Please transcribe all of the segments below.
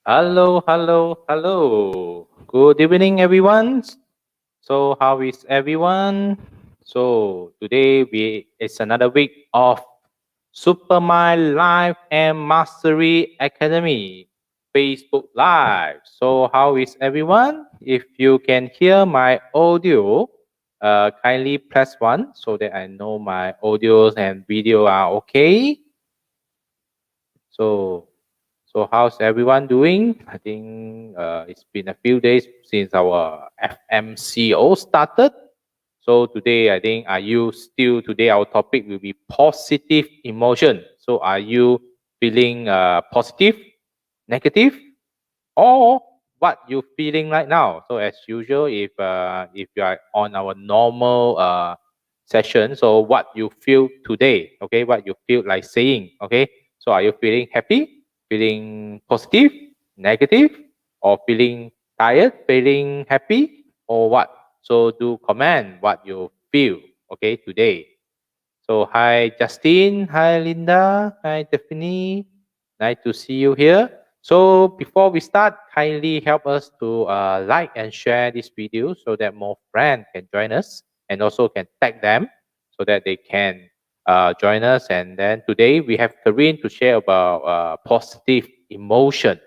Hello, hello, hello. Good evening, everyone. So, how is everyone? So, today it's another week of Supermind Live and Mastery Academy Facebook Live. So, how is everyone? If you can hear my audio, kindly press one so that I know my audios and video are okay. So, how's everyone doing? I think it's been a few days since our FMCO started. So today, I think, are you still today? Our topic will be positive emotion. So are you feeling positive, negative, or what you feeling right now? So as usual, if you are on our normal session, so what you feel today, okay, what you feel like saying, okay. So are you feeling happy, feeling positive, negative, or feeling tired, feeling happy, or what? So do comment what you feel, okay, today. So hi Justin, hi Linda, hi Tiffany. Nice to see you here. So before we start, kindly help us to like and share this video so that more friends can join us and also can tag them so that they can join us. And then today we have Karine to share about positive emotion.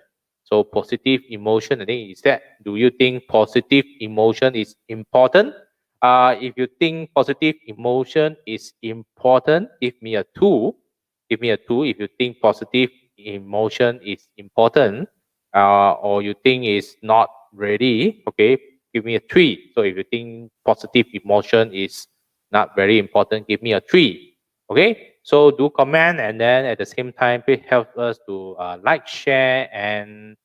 So positive emotion, I think is that. Do you think positive emotion is important? If you think positive emotion is important, give me a two. Give me a two if you think positive emotion is important, or you think it's not ready. Okay, give me a three. So if you think positive emotion is not very important, give me a three. Okay, so do comment and then at the same time, please help us to like, share, and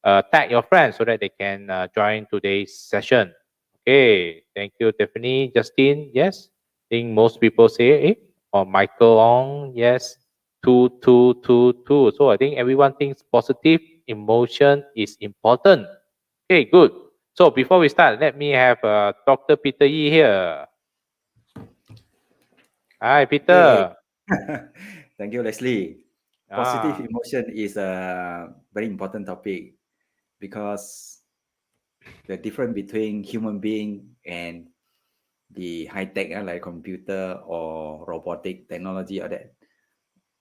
tag your friends so that they can join today's session. Okay, thank you, Tiffany. Justin, yes. I think most people say, eh? Or Michael Ong, yes. Two, two, two, two. So I think everyone thinks positive emotion is important. Okay, good. So before we start, let me have Dr. Peter Yi here. Hi, Hey, Peter. thank you, Leslie. Positive Ah, emotion is a very important topic because the difference between human being and the high tech like computer or robotic technology or that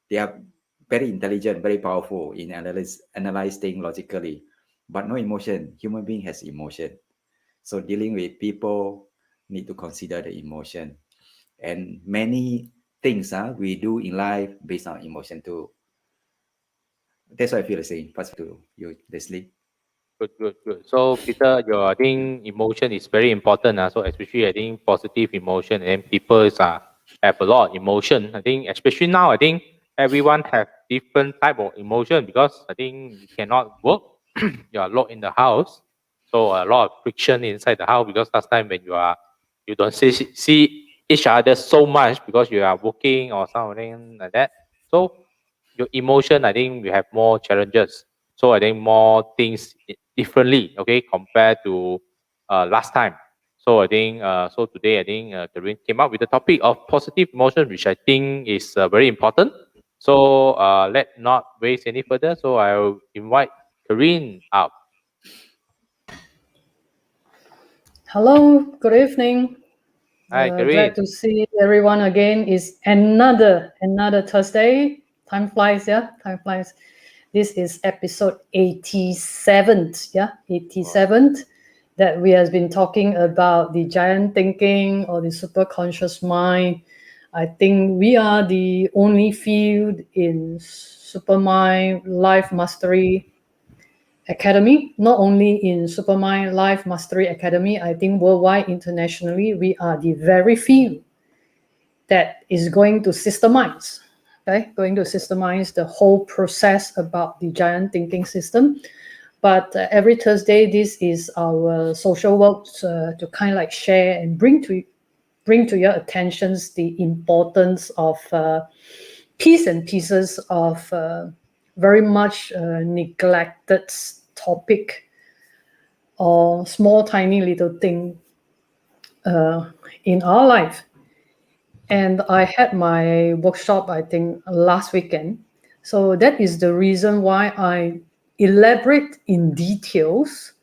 they are very intelligent, very powerful in analyze things logically, but no emotion. Human being has emotion, so dealing with people need to consider the emotion and many things we do in life based on emotion too. That's what I feel the same. Pass to you, Leslie. good, good, good. So, Peter, your I think emotion is very important. So, especially I think positive emotion and people have a lot of emotion. I think especially now, I think everyone have different type of emotion because I think you cannot work. You are locked in the house, so a lot of friction inside the house because last time when you don't see each other so much because you are working or something like that. So your emotion, I think you have more challenges. So I think more things differently, okay, compared to last time. So I think so today I think Doreen came up with the topic of positive emotion, which I think is very important. So let not waste any further. So I'll invite Doreen up. Hello, good evening. Hi, Glad Doreen. to see everyone again. It's another Thursday. Time flies, yeah. Time flies. This is episode 87th, yeah, Wow. 87th. That we have been talking about the giant thinking or the super conscious mind. I think we are the only field in Supermind Life Mastery Academy, not only in Supermind Life Mastery Academy, I think worldwide, internationally, we are the very few that is going to systemize, okay, going to systemize the whole process about the giant thinking system. But every Thursday, this is our social work to kind of like share and bring to your attentions the importance of piece and pieces of very much neglected topic or small tiny little thing in our life. And I had my workshop, I think, last weekend. So that is the reason why I elaborate in details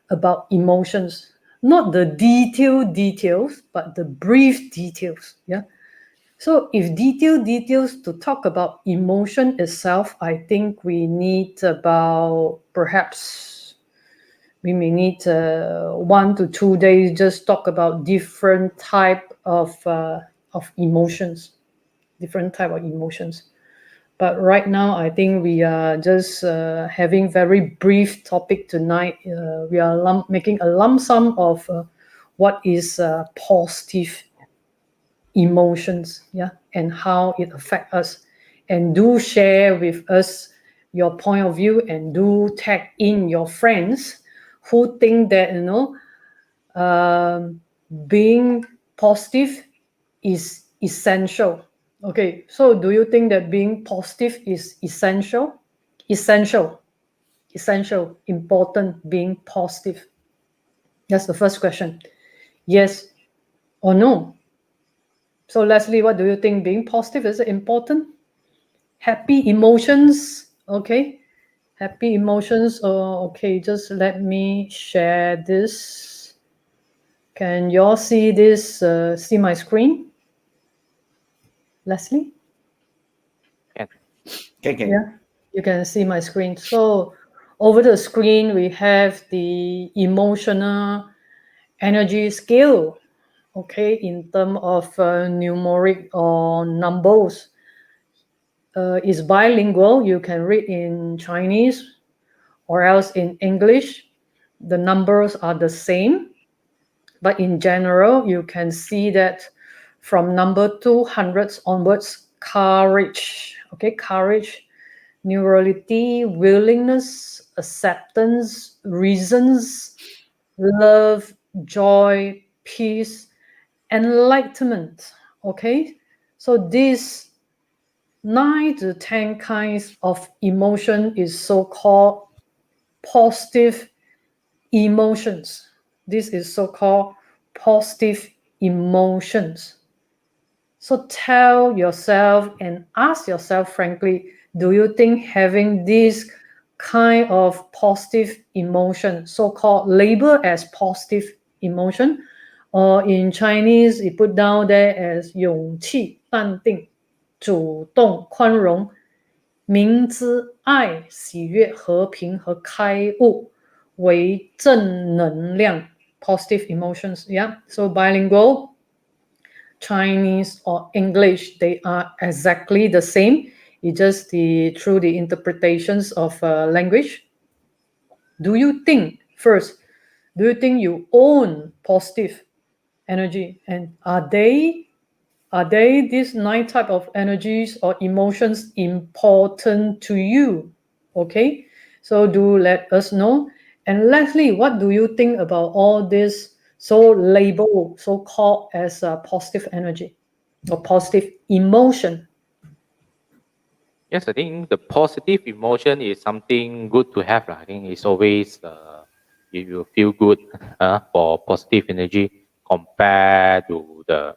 about emotions, not the detailed details, but the brief details. Yeah. So if detailed details to talk about emotion itself, I think we need about perhaps we may need 1 to 2 days just talk about different type of emotions, different type of emotions. But right now, I think we are just having very brief topic tonight. We are making a lump sum of what is positive emotions, yeah, and how it affects us. And do share with us your point of view, and do tag in your friends who think that being positive is essential. Okay, so do you think that being positive is essential? Essential, important, being positive. That's the first question. Yes or no? So Leslie, what do you think? Being positive, is it important? Happy emotions, okay? Happy emotions, okay, just let me share this. Can you all see this, see my screen? Leslie? Can. Yeah, you can see my screen. So over the screen, we have the emotional energy scale, okay, in terms of numeric or numbers. Is bilingual. You can read in Chinese or else in English. The numbers are the same, but in general, you can see that from number 200 onwards, courage, okay, courage, neurality, willingness, acceptance, reasons, love, joy, peace, enlightenment, okay? So these 9 to 10 kinds of emotion is so-called positive emotions. This is so-called positive emotions. So tell yourself and ask yourself frankly, do you think having this kind of positive emotion, so-called label as positive emotion, or in Chinese, it put down there as 勇气、淡定、主动、宽容、明知、爱、喜悦、和平和开悟为正能量 positive emotions. Yeah, so bilingual, Chinese or English, they are exactly the same. It's just through the interpretations of language. Do you think, first, do you think you own positive energy? And are they these 9 type of energies or emotions important to you? Okay, so do let us know. And Leslie, what do you think about all this labeled, so-called as a positive energy or positive emotion? Yes, I think the positive emotion is something good to have. I think it's always you feel good for positive energy compared to the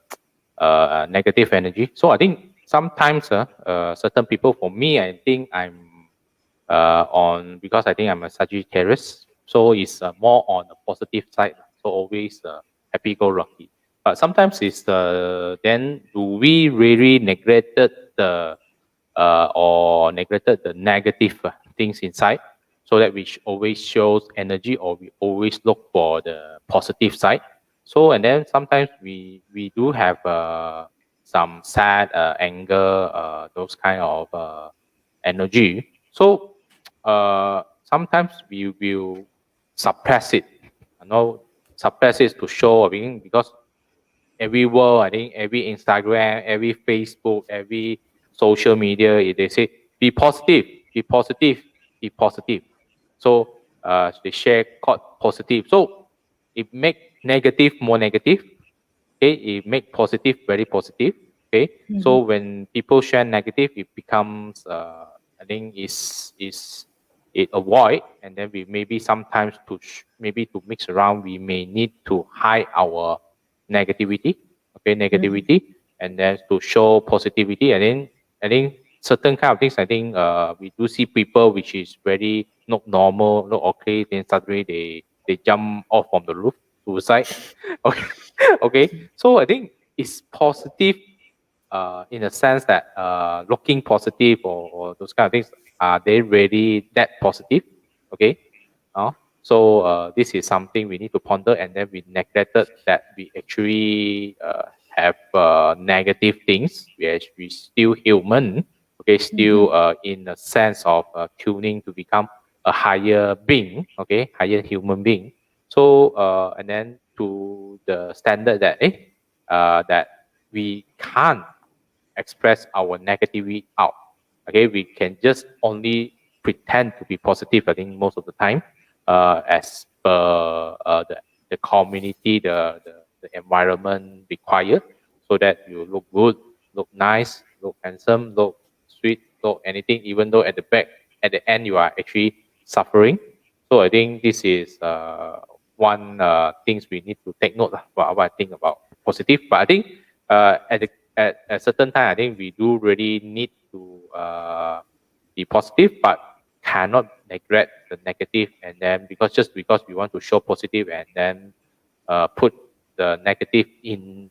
negative energy. So I think sometimes certain people, for me, I think I'm on, because I think I'm a Sagittarius, so it's more on the positive side. So always happy go lucky. But sometimes it's then do we really neglected the or neglected the negative things inside, so that which always shows energy, or we always look for the positive side. So and then sometimes we do have some sad anger, those kind of energy. So sometimes we will suppress it. You know, suppress it to show. I mean, because every world, I think every Instagram, every Facebook, every social media, they say be positive, be positive, be positive. So they share called positive. So it make negative more negative. Okay, it make positive very positive. Okay, so when people share negative, it becomes I think is it avoid, and then we maybe sometimes maybe to mix around, we may need to hide our negativity, okay, negativity, and then to show positivity. And then I think certain kind of things, I think we do see people which is very look normal, look okay, then suddenly they jump off from the roof, suicide. Okay, okay. So I think it's positive, in a sense that looking positive or those kind of things, are they really that positive? Okay, so this is something we need to ponder, and then we neglected that we actually have negative things. We still human, okay, still in a sense of tuning to become a higher being, okay, higher human being. So and then to the standard that that we can't express our negativity out. Okay, we can just only pretend to be positive. I think most of the time, as per the community, the environment require, so that you look good, look nice, look handsome, look sweet, look anything. Even though at the back, at the end, you are actually suffering. So I think this is one things we need to take note of what I think about positive. But I think at a certain time, I think we do really need to be positive, but cannot neglect the negative. And then just because we want to show positive, and then put the negative in,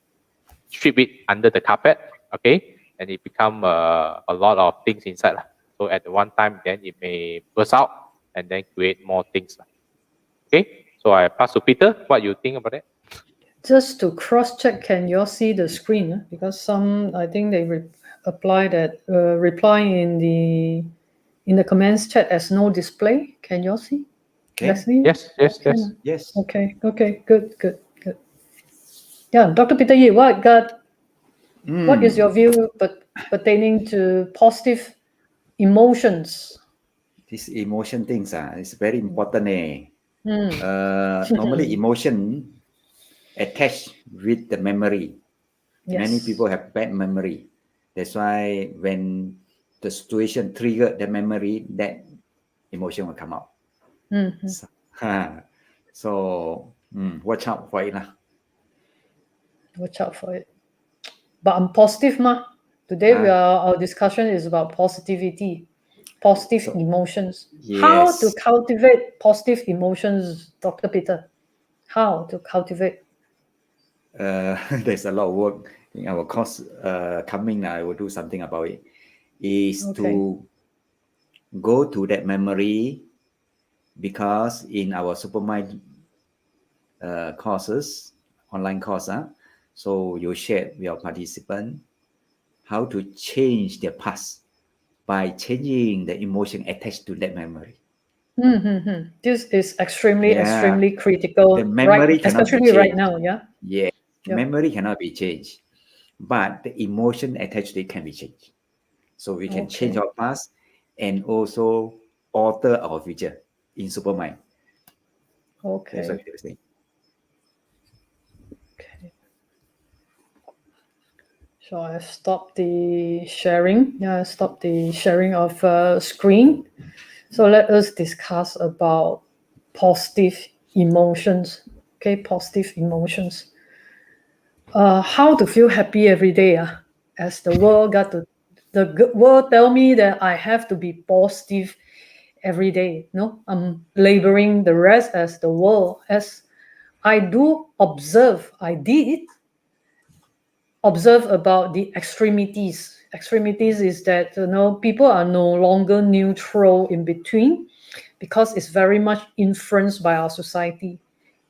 strip it under the carpet, okay, and it become a lot of things inside. So at the one time, then it may burst out and then create more things. Okay, so I pass to Peter. What you think about it? Just to cross-check, can you all see the screen? Because some, I think they apply that reply in the comments chat as no display. Can you all see? Okay. Leslie? Yes. Yes. Okay, good. Yeah, Dr. Peter Yee, what is your view pertaining to positive emotions? These emotion things is very important. Normally emotion attached with the memory. Yes. Many people have bad memory. That's why when the situation trigger the memory, that emotion will come out. So watch out for it. Watch out for it. But I'm positive, ma. Today our discussion is about positivity, positive emotions. Yes. How to cultivate positive emotions, Dr. Peter? How to cultivate? There's a lot of work in our course coming. I will do something about it. Is to go to that memory, because in our Supermind courses, online course, so you share with your participant how to change their past by changing the emotion attached to that memory. This is extremely critical, the memory right? cannot Especially be right changed. now, yeah. Yeah, memory cannot be changed, but the emotion attached to it can be changed. So we can change our past and also alter our future in Supermind. Okay. That's what I was saying. Okay. So I stopped the sharing. Yeah, I stopped the sharing of screen. So let us discuss about positive emotions. Okay, positive emotions. How to feel happy every day. As the world the world tell me that I have to be positive every day. No, I'm labeling the rest as the world. As I do observe, I did observe about the extremities. Extremities is that people are no longer neutral in between, because it's very much influenced by our society.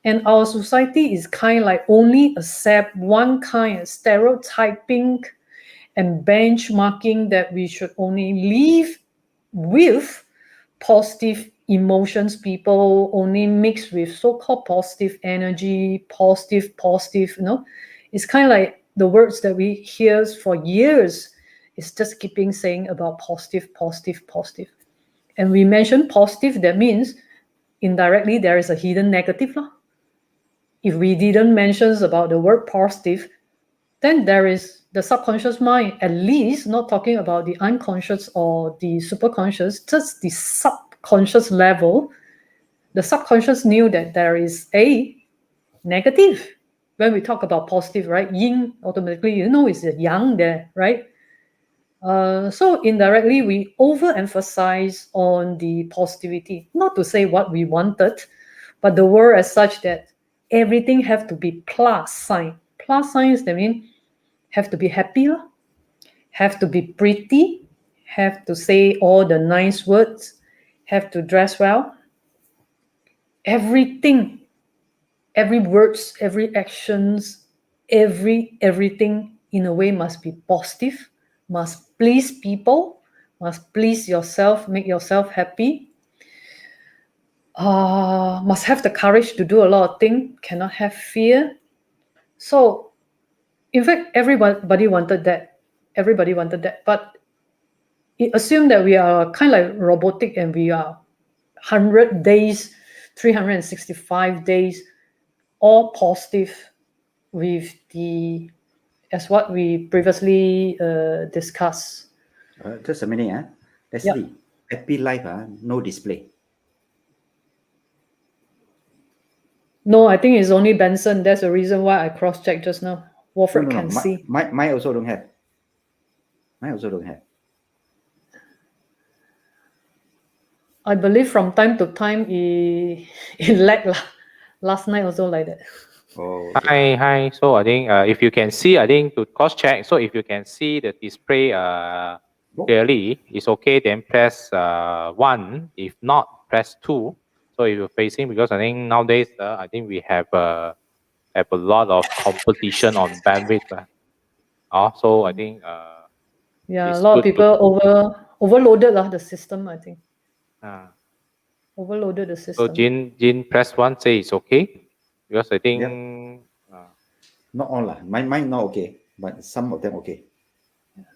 And our society is kind of like only accept one kind of stereotyping and benchmarking, that we should only live with positive emotions. People only mix with so-called positive energy, positive. It's kind of like the words that we hear for years is just keeping saying about positive. And we mention positive, that means indirectly there is a hidden negative. If we didn't mention about the word positive, then there is the subconscious mind, at least not talking about the unconscious or the superconscious, just the subconscious level. The subconscious knew that there is a negative. When we talk about positive, right? Yin, automatically, it's a yang there, right? So indirectly, we overemphasize on the positivity. Not to say what we wanted, but the world as such that everything have to be plus sign. Plus signs that mean have to be happy, have to be pretty, have to say all the nice words, have to dress well. Everything, every words, every actions, everything in a way must be positive, must please people, must please yourself, make yourself happy. Must have the courage to do a lot of things, cannot have fear. So in fact, everybody wanted that. Everybody wanted that. But it assumed that we are kind of like robotic and we are 100 days, 365 days, all positive with the, as what we previously discussed. Just a minute, Leslie. Happy life, no display. No, I think it's only Benson. That's the reason why I cross-checked just now. Wolfred can see. Mine also don't have. Mine also don't have. I believe from time to time it lag. Last night also like that. Oh, okay. Hi. So I think if you can see, I think to cross check. So if you can see the display clearly, it's okay. Then press 1. If not, press 2. So if you're facing, because I think nowadays I think we have a lot of competition on bandwidth. So I think Yeah, a it's lot of good to people overloaded the system, I think. Overloaded the so system. Jin press 1 say it's okay, because I think not all lah. Mine not okay, but some of them okay.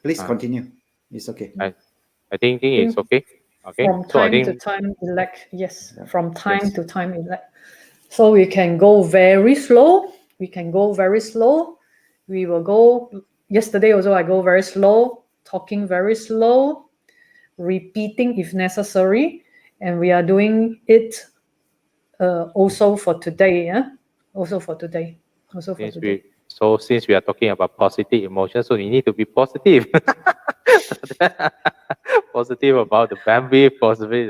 Please continue. It's okay. I think it's okay. Okay. From So I time to think time elect, yes. From time to time elect. So we can go very slow. We can go very slow. We will go. Yesterday also I go very slow, talking very slow, repeating if necessary, and we are doing it also for today. Also for today. Also for today. since we are talking about positive emotions, so you need to be positive. Positive about the bandwidth, positive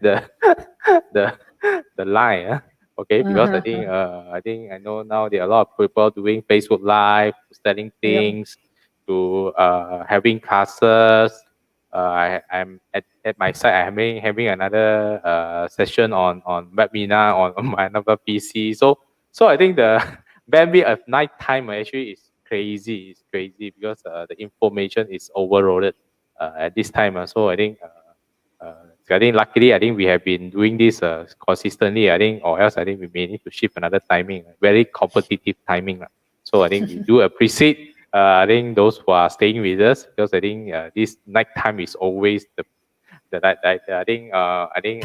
the the line. Okay, because I think I know now there are a lot of people doing Facebook Live, selling things, to having classes. I'm at my side. I'm having another session on webinar on my another PC. So I think the bandwidth of night time actually is crazy. It's crazy because the information is overloaded at this time. So I think luckily I think we have been doing this consistently. I think, or else I think we may need to shift another timing, very competitive timing. So I think we do appreciate. I think those who are staying with us, because I think this night time is always the I think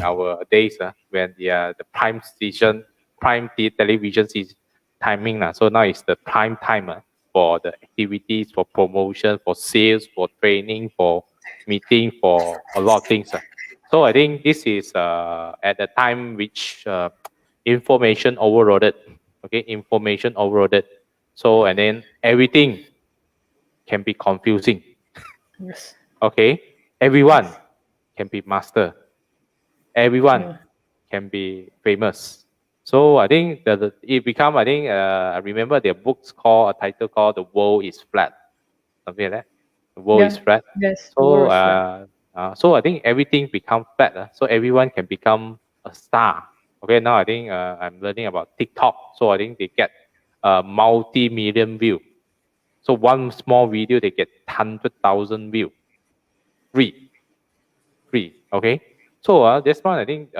our days when the prime station, television season timing. So now it's the prime time for the activities, for promotion, for sales, for training, for meeting, for a lot of things. So I think this is at the time which information overloaded. Okay, information overloaded. So and then everything can be confusing. Yes. Okay, everyone can be master. Everyone can be famous. So I think that it become, I think I remember their books called a title called "The World Is Flat," something like that. The world is flat. Yes. So so I think everything become flat. So everyone can become a star. Okay, now I think I'm learning about TikTok. So I think they get multi-million view. So one small video they get 100,000 view. Free. Okay. So that's why I think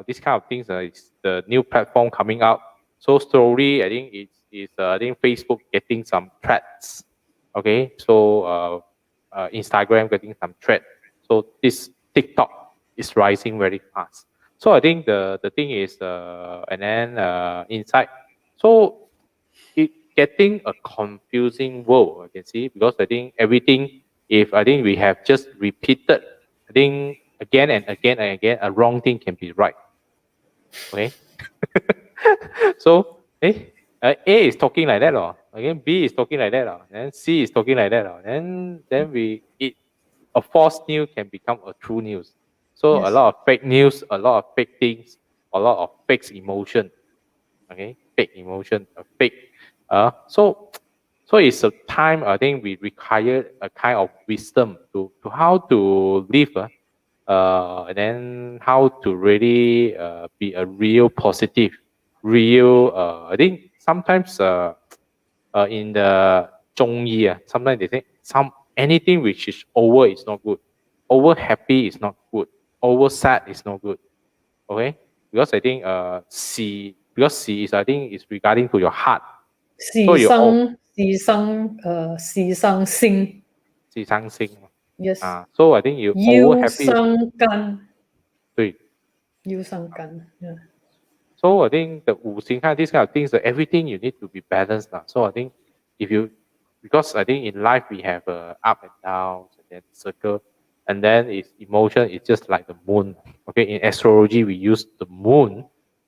this kind of things is the new platform coming out. So slowly I think it's I think Facebook getting some threats. Okay. So Instagram getting some threat. So this TikTok is rising very fast. So I think the thing is and then inside. So it getting a confusing world, I can see, because I think everything, if I think we have just repeated, I think again and again and again, a wrong thing can be right. Okay. So A is talking like that, or Again, B is talking like that, then C is talking like that, then a false news can become a true news. So a Yes. lot of fake news, a lot of fake things, a lot of fake emotion. Okay, fake emotion, fake. So it's a time I think we require a kind of wisdom to how to live, and then how to really be a real positive, real. I think sometimes in the 中医, sometimes they say anything which is over is not good, over happy is not good, over sad is not good. Okay, because I think because C is I think is regarding to your heart. So you喜伤心 喜伤心 yes so I think you over 忧 happy. 伤肝对 忧伤肝 yeah. So I think the 五行 kind of these kind of things, everything you need to be balanced. So I think because I think in life we have up and downs and then circle, and then its emotion is just like the moon. Okay, in astrology we use the moon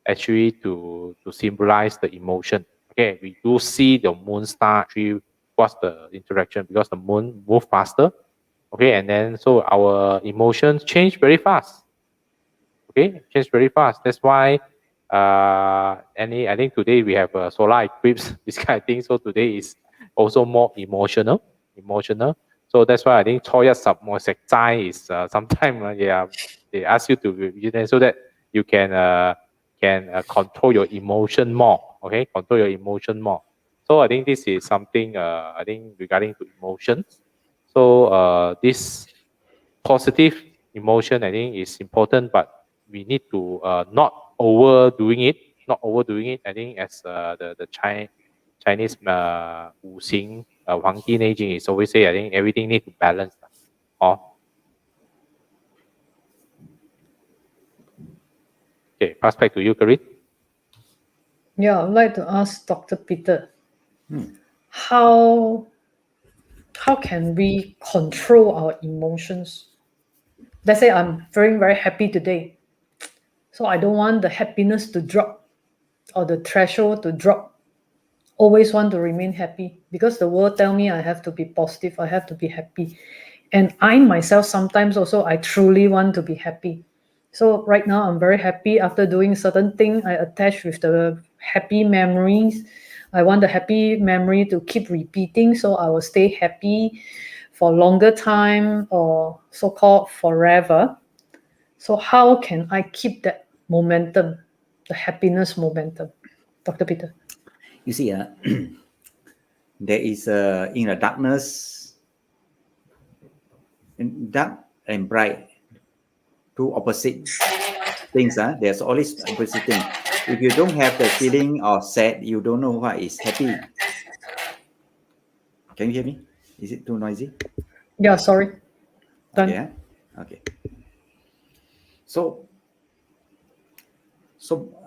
actually to symbolize the emotion. Okay, we do see the moon star actually what's the interaction because the moon move faster. Okay, and then so our emotions change very fast. Okay, change very fast. That's why I think today we have a solar eclipse, this kind of thing. So today is also more emotional. So that's why I think 初一十五食齋 is sometimes they ask you to so that you can control your emotion more. Okay, control your emotion more. So I think this is something I think regarding to emotions. So this positive emotion I think is important, but we need to not overdoing it. Not overdoing it. I think as the Chinese 五行黄帝内经 is always say I think everything need to balance. Okay, pass back to you, Karin. Yeah, I'd like to ask Dr. Peter, how can we control our emotions? Let's say I'm very, very happy today. So I don't want the happiness to drop or the threshold to drop. Always want to remain happy because the world tell me I have to be positive, I have to be happy. And I myself sometimes also I truly want to be happy. So right now I'm very happy after doing certain thing. I attach with the happy memories. I want the happy memory to keep repeating, so I will stay happy for longer time or so-called forever. So how can I keep that momentum, the happiness momentum? Dr. Peter. You see, there is in the darkness, in dark and bright, two opposite things. There's always opposite thing. If you don't have the feeling of sad, you don't know what is happy. Can you hear me? Is it too noisy? Yeah, sorry. Done. Yeah. Okay. So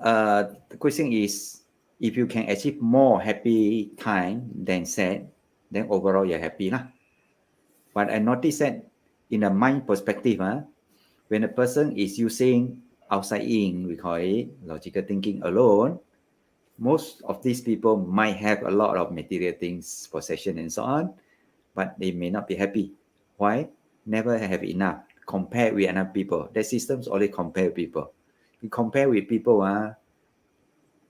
the question is, if you can achieve more happy time than sad, then overall you're happy lah. But I noticed that in a mind perspective, when a person is using outside in, we call it logical thinking alone, most of these people might have a lot of material things, possession and so on, but they may not be happy. Why? Never have enough compared with other people. The systems only compare with people. You compare with people,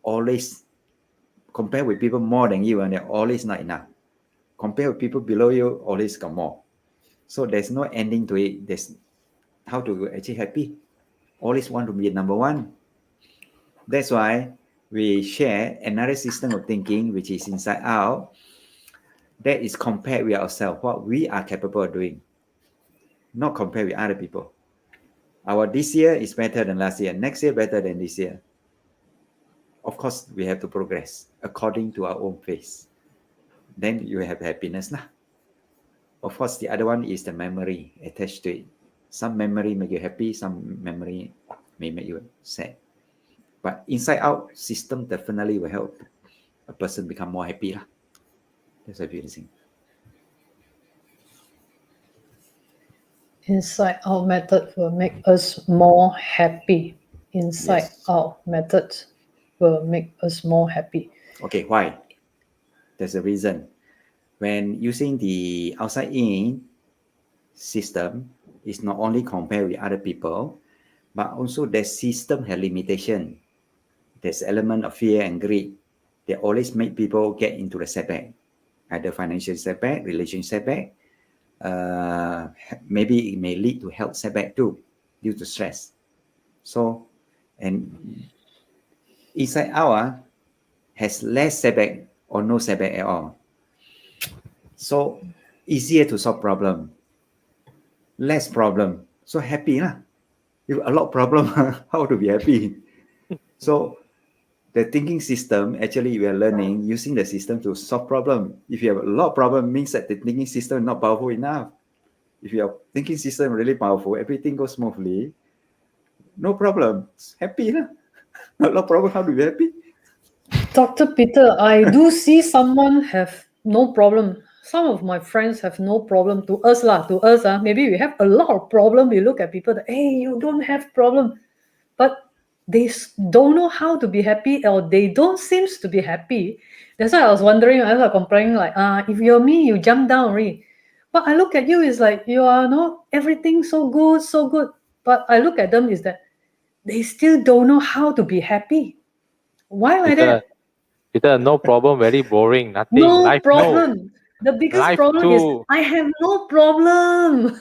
always compare with people more than you, and they're always not enough. Compare with people below you, always got more. So there's no ending to it. There's how to achieve happy. Always want to be number one. That's why we share another system of thinking, which is inside out. That is compared with ourselves, what we are capable of doing, not compared with other people. Our this year is better than last year. Next year better than this year. Of course, we have to progress according to our own pace. Then you have happiness lah. Of course, the other one is the memory attached to it. Some memory make you happy, some memory may make you sad. But inside out system definitely will help a person become more happy lah. That's what I'm saying. Inside out method will make us more happy. Inside out method will make us more happy. Okay, why? There's a reason. When using the outside in system, it's not only compared with other people, but also the system has limitation. There's element of fear and greed. They always make people get into the setback, either financial setback, relationship setback. Maybe it may lead to health setback too, due to stress. So, and inside out has less setback or no setback at all. So easier to solve problem, less problem. So happy lah. If a lot of problem, how to be happy? So the thinking system, actually we are learning using the system to solve problem. If you have a lot of problem, means that the thinking system is not powerful enough. If your thinking system really powerful, everything goes smoothly, no problem, happy lah. A lot of problem, how to be happy? Dr. Peter, I do see someone have no problem. Some of my friends have no problem. To us, maybe we have a lot of problem. We look at people that, hey, you don't have problem. But they don't know how to be happy, or they don't seem to be happy. That's why I was wondering, I was comparing, like, if you're me, you jump down already. But I look at you, it's like you are not everything so good, so good. But I look at them is that they still don't know how to be happy. Why like that? Peter, no problem, very boring, nothing. No Life, problem. The biggest Life problem is too. I have no problem.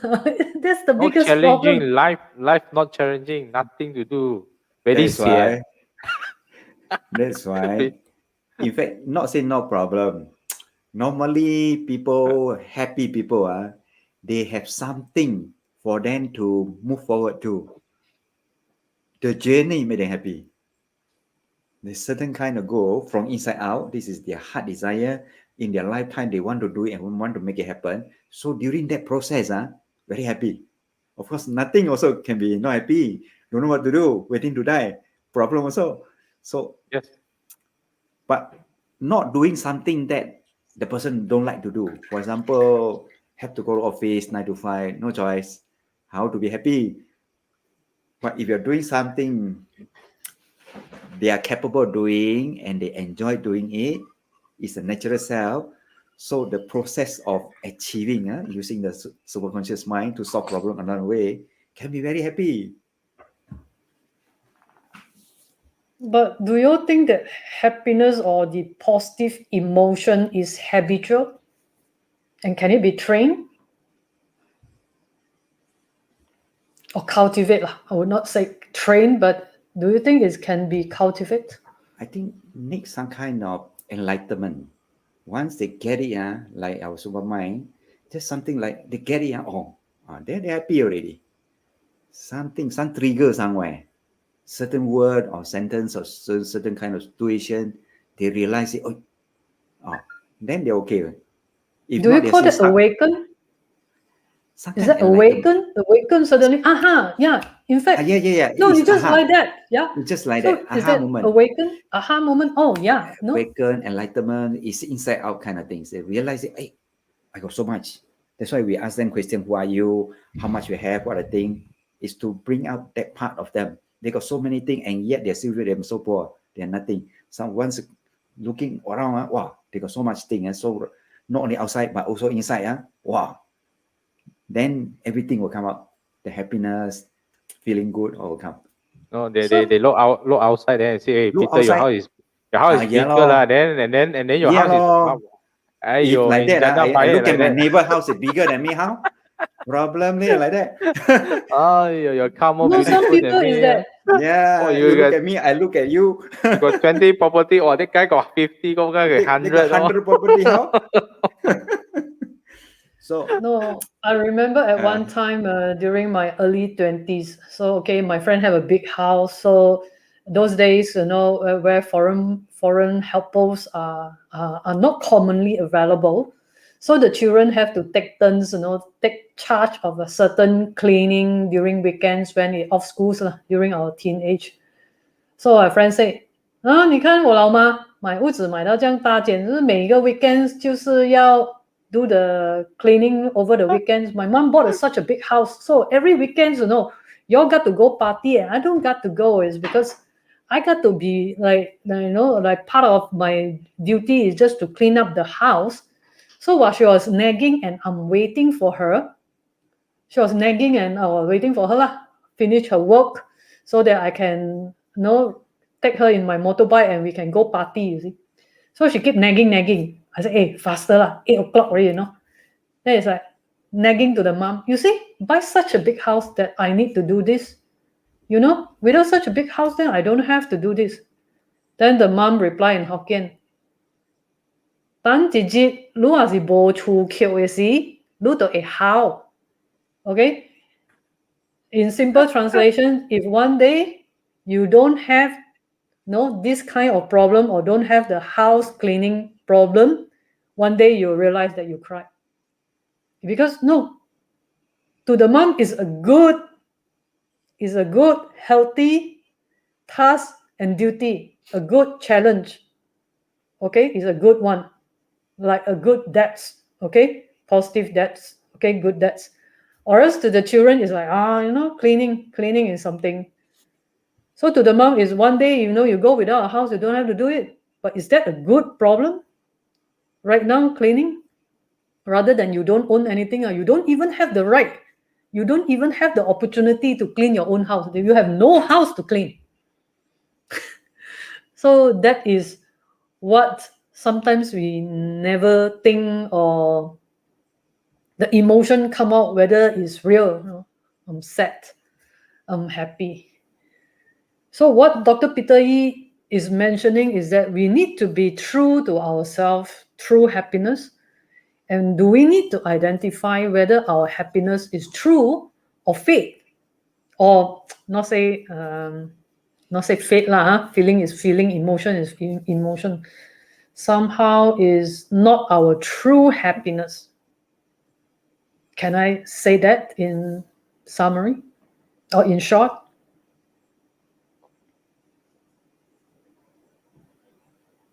That's the No biggest challenging, problem. life not challenging, nothing to do. Very That's sian. why. That's why. In fact, not say no problem. Normally, people, happy people, they have something for them to move forward to. The journey made them happy. There's certain kind of goal from inside out. This is their heart desire. In their lifetime, they want to do it and want to make it happen. So during that process, very happy. Of course, nothing also can be not happy. Don't know what to do, waiting to die. Problem also. So Yes. but not doing something that the person don't like to do. For example, have to go to office 9 to 5, no choice. How to be happy? But if you're doing something they are capable of doing and they enjoy doing it, it's a natural self. So the process of achieving using the subconscious mind to solve problem another way can be very happy. But do you think that happiness or the positive emotion is habitual? And can it be trained? Or cultivate? I would not say train, but do you think it can be cultivated? I think need some kind of enlightenment. Once they get it, like our Supermind, just something like they get it, they're happy already. Some trigger somewhere, certain word or sentence or certain kind of situation, they realize it. Then they're okay. If do not, you call that awaken? Is that awaken? Awaken suddenly? Yeah. In fact, yeah. No, it's just like that. Yeah. It's just like so that. Is that Moment. Awaken? Aha moment. Oh yeah. No. Awaken, enlightenment is inside out kind of things. They realize it. Hey, I got so much. That's why we ask them question: who are you? How much you have? What I think is to bring out that part of them. They got so many things, and yet they're still them so poor. They're nothing. Someone's looking around. Wow, they got so much thing, and so not only outside but also inside. Wow. Then everything will come out. The happiness, feeling good, all will come. No, they look outside there and say, hey, Peter, outside. your house is bigger lah. And then your house is if like that, I look at my neighbor house is bigger than me. How? Problem like that. Oh, your car more No, some beautiful people than is me. that. Yeah, you look at me, I look at you. You got 20 property, or that guy got 50, got 100. 100 property, how? So no, I remember at one time during my early 20s. So okay, my friend have a big house. So those days, where foreign helpers are not commonly available. So the children have to take turns, take charge of a certain cleaning during weekends when they off schools during our teenage. So my friend say, 你看我老妈买屋子买到这样大间，就是每一个 weekends 就是要 do the cleaning over the weekends. My mom bought such a big house, so every weekends, you all got to go party, and I don't got to go. Is because I got to be like, like part of my duty is just to clean up the house. So while she was nagging and I'm waiting for her, she was nagging and I was waiting for her lah, finish her work so that I can, take her in my motorbike and we can go party, you see. So she kept nagging. I said, hey, faster lah, 8 o'clock already, Then it's like nagging to the mom, you see, buy such a big house that I need to do this. Without such a big house, then I don't have to do this. Then the mom replied in Hokkien, Tan Jijit, lu asi bo chu kyo esi, lu to a how. Okay? In simple translation, if one day you don't have this kind of problem or don't have the house cleaning problem, one day you'll realize that you cried. Because to the mom is a good, healthy task and duty, a good challenge. Okay, it's a good one, like a good debts. Okay, positive debts. Okay, good debts. Or else to the children is like cleaning is something. So to the mom is one day you go without a house, you don't have to do it. But is that a good problem? Right now, cleaning, rather than you don't own anything or you don't even have the right. You don't even have the opportunity to clean your own house. You have no house to clean. So that is what sometimes we never think, or the emotion come out, whether it's real. I'm sad, I'm happy. So what Dr. Peter Yi is mentioning is that we need to be true to ourselves, true happiness. And do we need to identify whether our happiness is true or fake? Or not say fake lah. Feeling is feeling, emotion is emotion. Somehow is not our true happiness. Can I say that in summary or in short?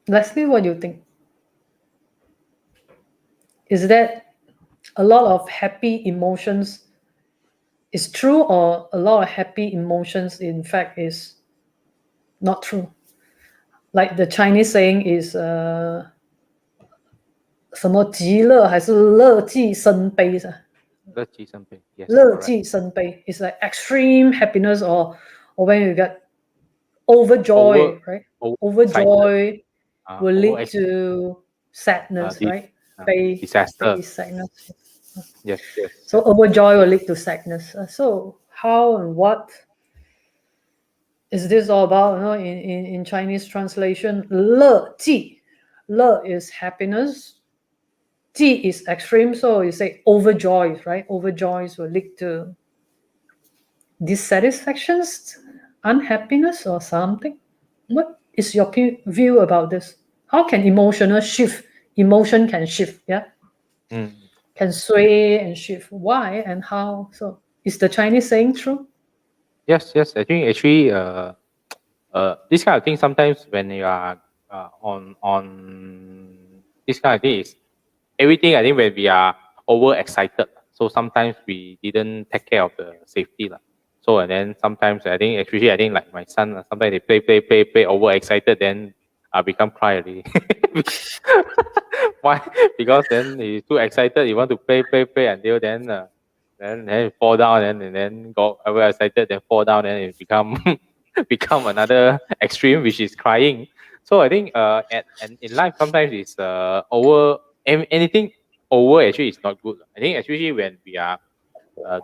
Leslie, what do you think? Is that a lot of happy emotions is true, or a lot of happy emotions in fact is not true? Like the Chinese saying is 什么极乐还是乐极生悲 Yes. 乐极生悲 is like extreme happiness, or when you get overjoy, right? Overjoy will lead to sadness, right? Disaster. Sadness. Yes. So overjoy will lead to sadness. So how and what is this all about? In Chinese translation, 乐极, 乐 is happiness, 极 is extreme. So you say overjoys, right? Overjoys will lead to dissatisfactions, unhappiness, or something. What is your view about this? How can emotion can shift? Yeah. Can sway and shift. Why and how? So is the Chinese saying true? Yes. I think actually, this kind of thing sometimes when you are on this kind of thing is everything. I think when we are overexcited, so sometimes we didn't take care of the safety lah. So and then sometimes I think like my son, sometimes they play overexcited, then become cry already. Why? Because then he's too excited. He want to play until then fall down, and then go overexcited, then fall down, and it become another extreme, which is crying. So I think and in life sometimes it's anything over actually is not good. I think especially when we are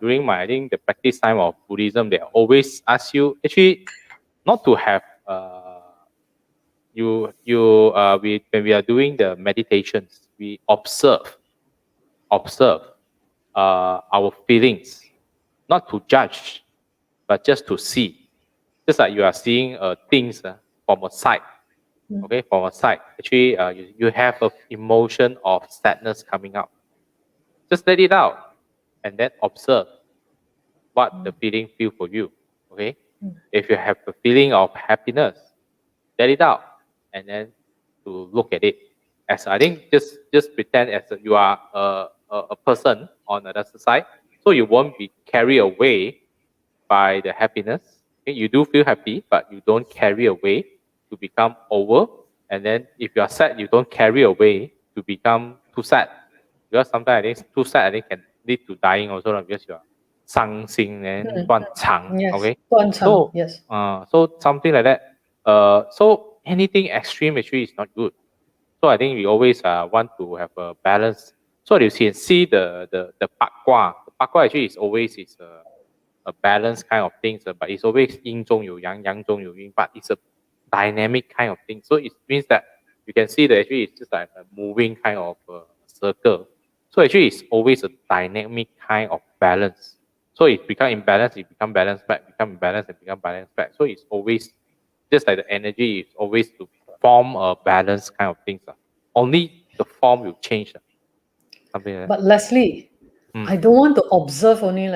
during I think the practice time of Buddhism, they always ask you actually not to have when we are doing the meditations, we observe our feelings, not to judge, but just to see. Just like you are seeing things from a side. Okay, from a side. Actually, you have an emotion of sadness coming out. Just let it out, and then observe what the feeling feel for you. Okay, if you have a feeling of happiness, let it out, and then to look at it. As I think, just pretend as you are a person on the other side, so you won't be carried away by the happiness. Okay, you do feel happy, but you don't carry away to become over. And then if you are sad, you don't carry away to become too sad. Because sometimes I think too sad, I think can lead to dying also, because you are 伤心 and 断肠. Yes. Okay, 断肠, so yes. so something like that. So anything extreme actually is not good. So I think we always want to have a balance. So you can see the 八卦. The 八卦 actually is always a balanced kind of things, but it's always 阴中有阳，阳中有阴, but it's a dynamic kind of thing. So it means that you can see that actually it's just like a moving kind of circle. So actually it's always a dynamic kind of balance. So it become imbalanced, it become balanced back, become imbalanced, and become balanced back. So it's always just like the energy is always to form a balanced kind of things. Only the form will change. Something like that. But Leslie, I don't want to observe only.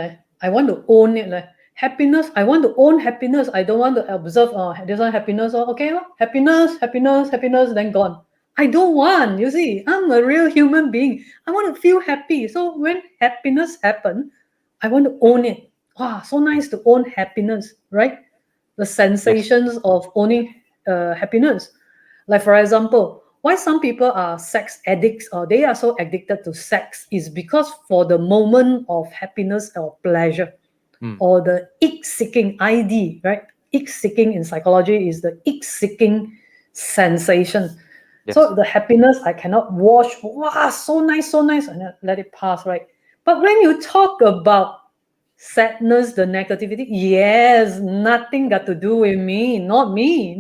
I want to own it. Happiness, I want to own happiness. I don't want to observe, this one happiness, okay, happiness, happiness, happiness, then gone. I don't want, you see, I'm a real human being. I want to feel happy. So when happiness happen, I want to own it. Wow, so nice to own happiness, right? The sensations of owning happiness. Like for example, why some people are sex addicts or they are so addicted to sex is because for the moment of happiness or pleasure, or the ick-seeking ID, right? Ick-seeking in psychology is the ick-seeking sensation. Yes. So the happiness I cannot watch, wow, so nice, and then let it pass, right? But when you talk about sadness, the negativity, yes, nothing got to do with me, not me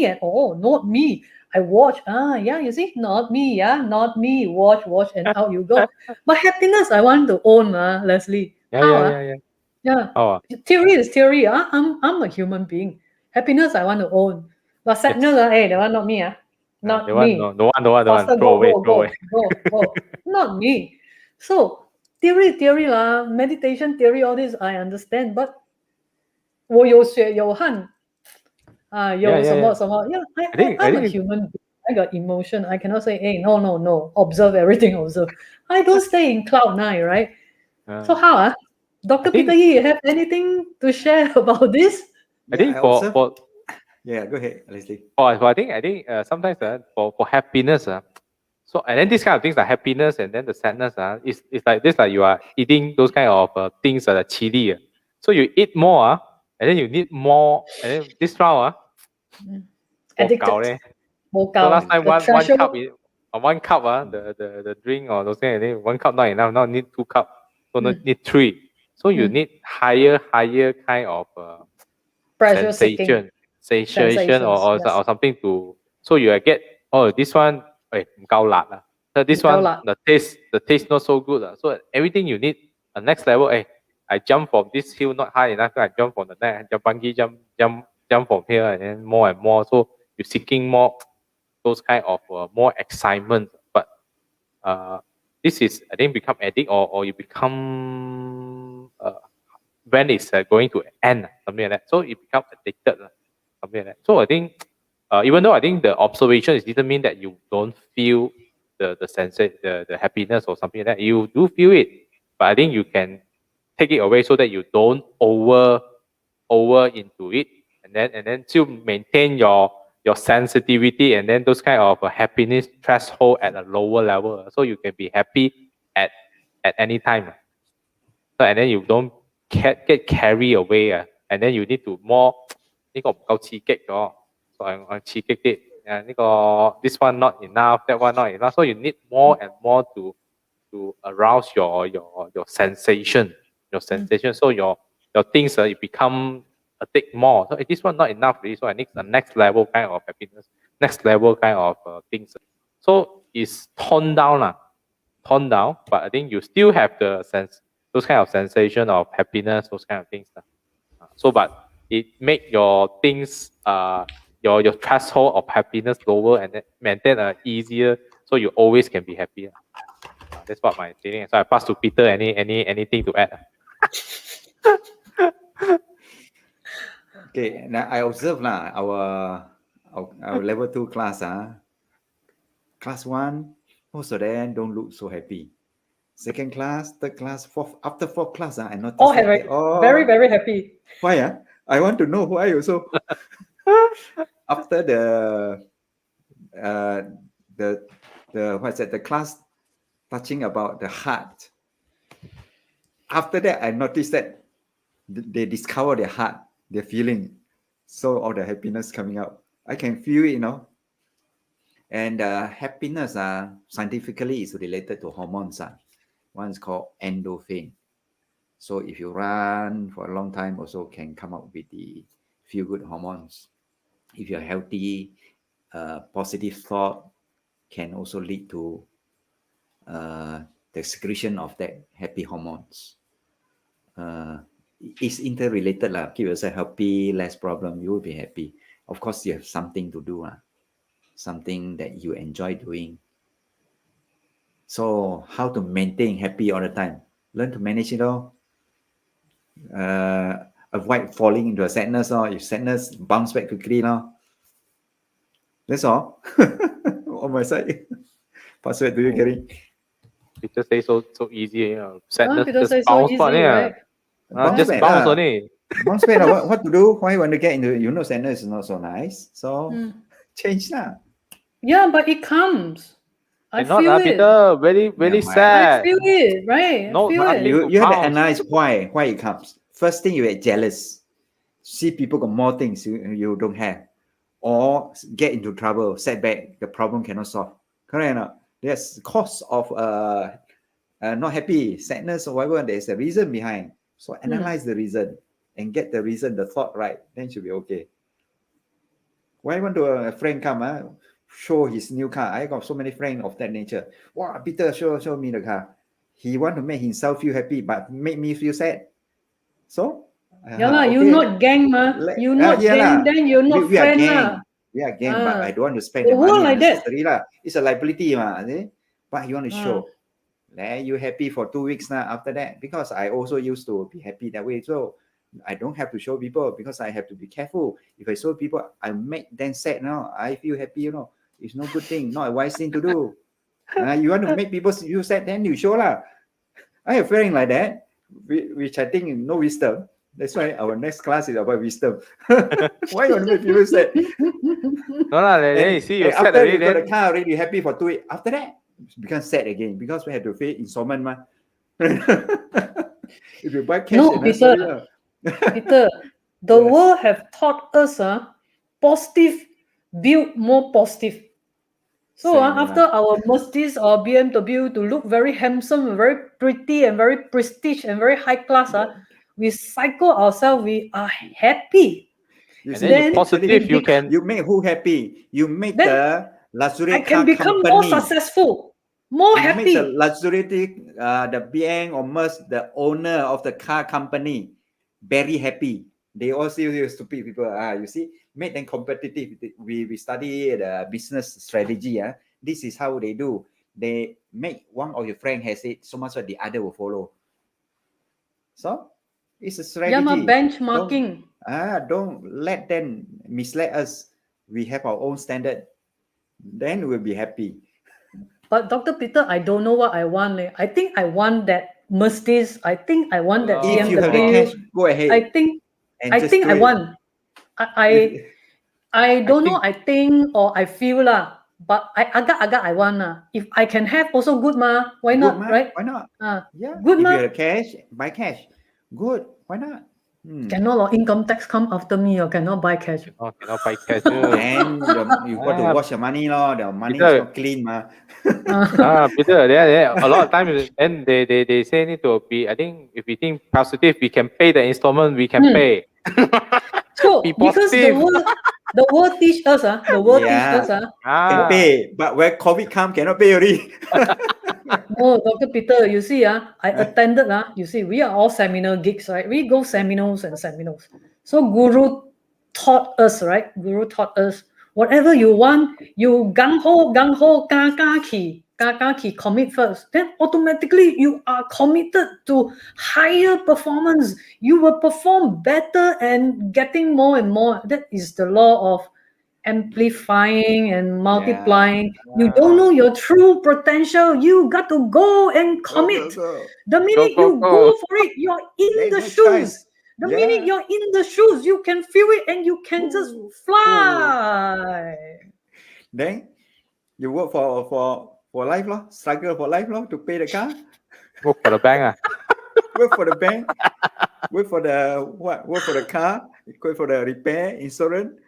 at all, not me. I watch, yeah, you see, not me, yeah, not me, watch, and out you go. But happiness, I want to own, Leslie. Yeah. Yeah. Oh, Theory is theory. I'm a human being. Happiness, I want to own. But sadness, hey, that one not me. Not they want me. no one. Faster, Throw away. go. Not me. So theory lah, meditation theory, all this I understand. But 我有血有汗有什么什么 Yeah, I'm a think human being. I got emotion. I cannot say, hey, no. Observe everything, observe. I don't stay in cloud nine, right? So how? Dr. think- Peter Yee, you have anything to share about this? I think for yeah, go ahead, Leslie. I think sometimes for happiness, so and then these kind of things like happiness and then the sadness, it's like this, like you are eating those kind of things like chili. So you eat more, and then you need more, and then this round, Addicted. So last time The one threshold. cup is one cup, the drink or those things, and then 1 cup not enough. Now need 2 cups, so need 3. So you need higher kind of Pressure seeking. sensation or something to. So you get this one, 唔夠辣啊. So this one the taste not so good. So everything you need a next level. I jump from this hill not high enough. I jump from the next, bungee jump from here, and then more and more. So you're seeking more those kind of more excitement. But this is, I think, become addict, or you become when it's going to end, something like that. So it becomes addicted, something like that. So I think even though I think the observation is didn't mean that you don't feel the sense, the happiness or something like that. You do feel it, but I think you can take it away so that you don't over into it, and then still maintain your sensitivity, and then those kind of happiness threshold at a lower level, so you can be happy at any time. So and then you don't get carried away, and then you need to more 呢個唔夠刺激咗，所以我刺激啲呢個 this one not enough, that one not enough, so you need more and more to arouse your sensation, so your things it become a bit more. So this one not enough really, so I need the next level kind of happiness, next level kind of things. So it's toned down, but I think you still have the sense, those kind of sensation of happiness, those kind of things. So but it make your things your threshold of happiness lower, and then maintain easier, so you always can be happy. That's what my feeling. So I pass to Peter. Anything to add? Okay, now I observe our level 2 class. Class 1, most of them don't look so happy. Second class, third class, fourth. After fourth class, I noticed Very, very happy. Why? I want to know why also. After uh, the what's that? The class touching about the heart. After that, I noticed that they discover their heart, their feeling. So all the happiness coming out. I can feel it, And happiness scientifically is related to hormones. One is called endorphin. So if you run for a long time, also can come up with the feel-good hormones. If you're healthy, positive thought can also lead to the secretion of that happy hormones. It's interrelated. Keep yourself happy, less problem, you will be happy. Of course, you have something to do, something that you enjoy doing. So how to maintain happy all the time? Learn to manage it all. Avoid falling into a sadness. If sadness, bounce back quickly. That's all. On my side. Password, do you get it? You just say so easy. Sadness Peter just say so bounce easy, on it. right? Just back, bounce on it. Bounce back. What to do? Why you want to get into? Sadness is not so nice. So change now. Yeah, but it comes. I Not feel it. Peter, very sad. I feel it, right? No, I feel nothing. it. You have to analyze why it comes. First thing, you get jealous. See people got more things you don't have, or get into trouble, setback, the problem cannot solve. Correct or not? There's cause of not happy, sadness or whatever. There's a reason behind. So analyze the reason and get the reason, the thought right. Then should be okay. Why want to a friend come show his new car? I got so many friends of that nature. Wow, Peter, show me the car. He want to make himself feel happy, but make me feel sad. So okay. You not gang, You not gang, then you're not we friend, are gang. We are gang, but I don't want to spend the money unnecessary. It's a liability, but you want to show. You happy for 2 weeks now after that, because I also used to be happy that way. So I don't have to show people because I have to be careful. If I show people, I make them sad now. I feel happy, It's no good thing, not a wise thing to do. You want to make people feel sad, then you show lah. I have feeling like that, which I think no wisdom. That's why our next class is about wisdom. Why you want to make people sad? No, see, you sad after already. You got the car already, happy for 2 weeks. After that, it becomes sad again because we have to face installment, If you buy cash, Peter, the world have taught us positive build more positive. So after our Mercedes or BMW to look very handsome, very pretty, and very prestige and very high class, we cycle ourselves. We are happy. And then you positive, you make who happy? You make the luxury car can become company more successful, more happy. Make the luxury, the BM or Merc, the owner of the car company, very happy. They all see you stupid people. You see, make them competitive. We study the business strategy. This is how they do. They make one of your friend has it so much that the other will follow. So it's a strategy. Benchmarking. Don't let them mislead us. We have our own standard. Then we'll be happy. But Dr. Peter, I don't know what I want. I think I want that Mercedes. I think I want that BMW. If you have the cash, go ahead. I think I want. I don't know. I think or I feel but I want If I can have also good why not? Right? Why not? Good if you have cash, buy cash. Good. Why not? Cannot income tax come after me or cannot buy cash. Cannot buy cash. And you got to wash your money, The money is not clean, Peter, a lot of times, and they say need to be. I think if we think positive, we can pay the installment. We can pay. So because the world teach us, teach us, can pay, but when COVID come, cannot pay already. No, Dr. Peter, you see, I attended, you see, we are all seminar geeks, right? We go seminars and seminars. So Guru taught us, right? Guru taught us, whatever you want, you gung-ho, ka-ki, commit first. Then automatically you are committed to higher performance. You will perform better and getting more and more. That is the law of amplifying and multiplying. You don't know your true potential. You got to go and commit. The minute you go for it, you're in the shoes. The minute you're in the shoes, you can feel it and you can just fly. Then you work for life lor, struggle for life lor to pay the car. Work for the bank. Work for the bank. Work for the what? Work for the car. Work for the repair, insurance.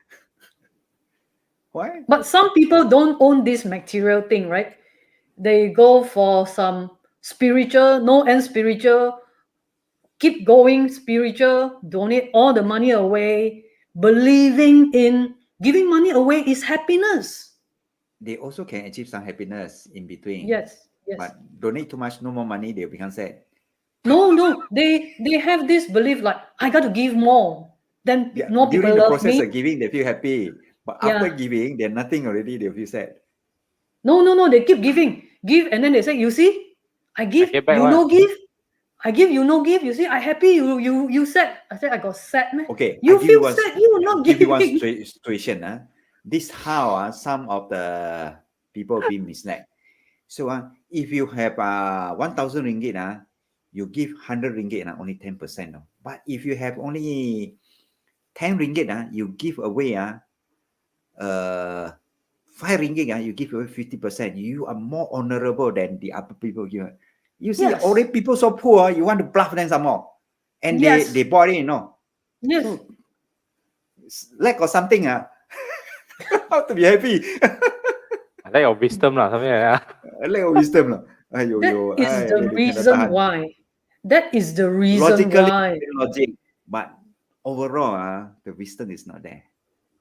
Why? But some people don't own this material thing, right? They go for some spiritual, no end spiritual, keep going spiritual, donate all the money away, believing in giving money away is happiness. They also can achieve some happiness in between. Yes. But donate too much, no more money, they'll become sad. No. They have this belief like, I got to give more. Then more people During the love process me. of giving, they feel happy. But after giving, they're nothing already, they feel sad. No. They keep giving. Give, and then they say, you see, I give, get back you one. no give. I give, you no give. You see, I happy, you sad. I said, I got sad, man. Okay, You feel sad, you not give you giving. one situation. This how some of the people being misled. So if you have 1,000 ringgit, you give 100 ringgit, only 10%. But if you have only 10 ringgit, you give away 5 ringgit, you give away 50%. You are more honorable than the other people give. You see, already people so poor, you want to bluff them some more. And they bought it, Yes. So, lack of something, how to be happy? Lack of wisdom, something like that. Lack of wisdom. That is the reason why. That is the reason Logically, why. logic, but overall, the wisdom is not there.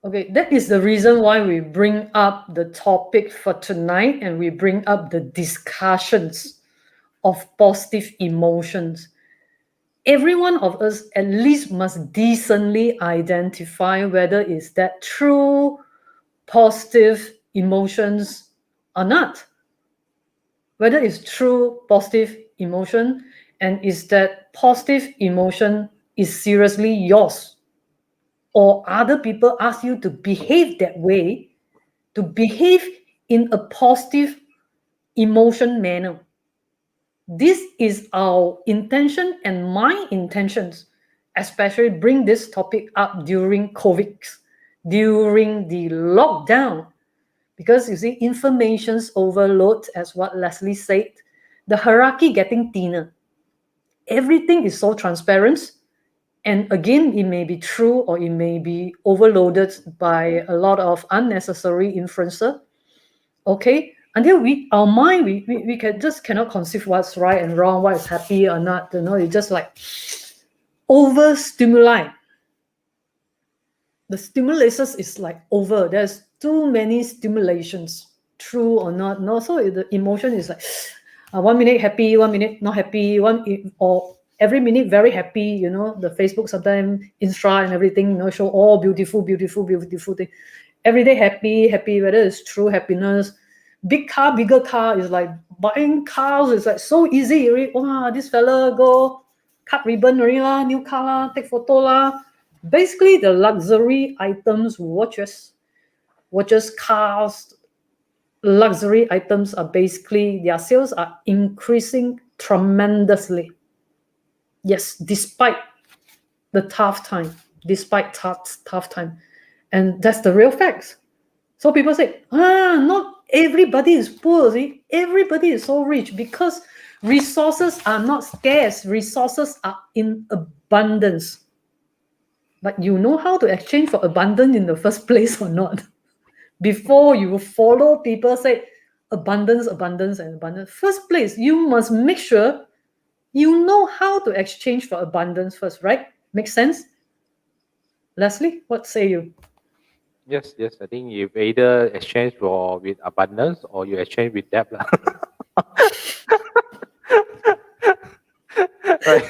Okay, that is the reason why we bring up the topic for tonight and we bring up the discussions of positive emotions. Every one of us at least must decently identify whether is that true positive emotions or not. Whether it's true positive emotion and is that positive emotion is seriously yours, or other people ask you to behave that way, to behave in a positive emotion manner. This is our intention and my intentions, especially bring this topic up during COVID, during the lockdown. Because you see, information's overload, as what Leslie said, the hierarchy getting thinner. Everything is so transparent. And again, it may be true or it may be overloaded by a lot of unnecessary inferences. Okay? Until our mind, we cannot conceive what's right and wrong, what is happy or not. It's just like overstimuli. The stimulus is like over. There's too many stimulations, true or not. No, so the emotion is like 1 minute happy, 1 minute not happy, or every minute very happy. The Facebook sometimes Insta and everything, show all beautiful thing. Every day happy, whether it's true happiness. Big car, bigger car is like buying cars. It's like so easy. Wow, this fella go cut ribbon already lah, new car lah, take photo lah. Basically, the luxury items, watches, cars, luxury items are basically, their sales are increasing tremendously. Yes, despite the tough time, and that's the real facts. So people say, not everybody is poor. See, everybody is so rich because resources are not scarce. Resources are in abundance. But you know how to exchange for abundance in the first place or not? Before you follow people say abundance. First place, you must make sure you know how to exchange for abundance first, right? Make sense? Leslie, what say you? Yes. I think you either exchange with abundance or you exchange with debt. Right.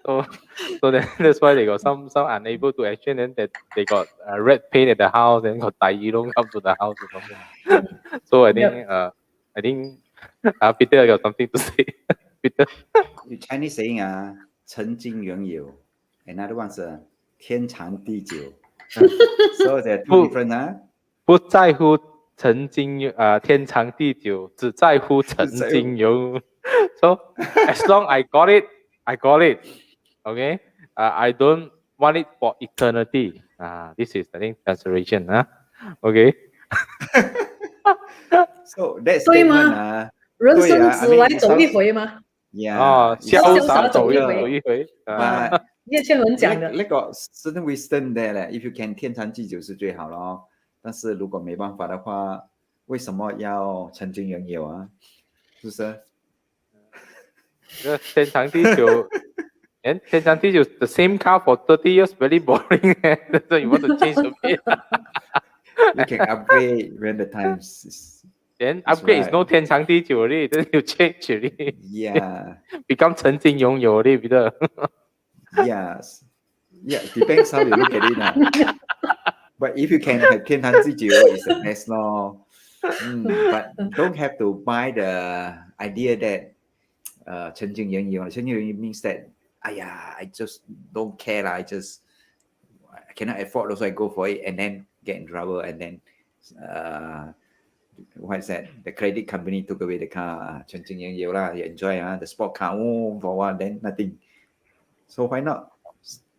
So that's why they got some unable to exchange, and that they got red paint at the house and got tai don't come to the house or something. So I think Peter got something to say. Peter. Chinese saying 陈金原有 another one is 天长地久. So they're two different 不在乎曾经天长地久，只在乎曾经有。So as long I got it. Okay. I don't want it for eternity. This is, I think, consideration. Okay. So that 对 statement 吗？人对生 I 只 mean 来 it 走一 sounds 回嘛， yeah it 潇 sounds 洒 潇洒走 走 一 一 回。 走一回。but 叶倩文讲的。 那个 certain wisdom there 咧 if you can 天长地久是最好咯，但是如果没办法的话，为什么要曾经拥有啊？是不是？天长地久。And 天长地久 the same car for 30 years very boring. So you want to change a bit. You can upgrade when the times is Then That's upgrade is right. no 天长地久 already. Then you change already. yeah Become 曾经拥有 already, Peter. yes yeah depends how you look at it but if you can have 天长地久 is the best law. But don't have to buy the idea that 曾经拥有 means that I just don't care I cannot afford also I go for it and then get in trouble and then what is that the credit company took away the car 曾经拥有 you enjoy the sport car for one then nothing. So why not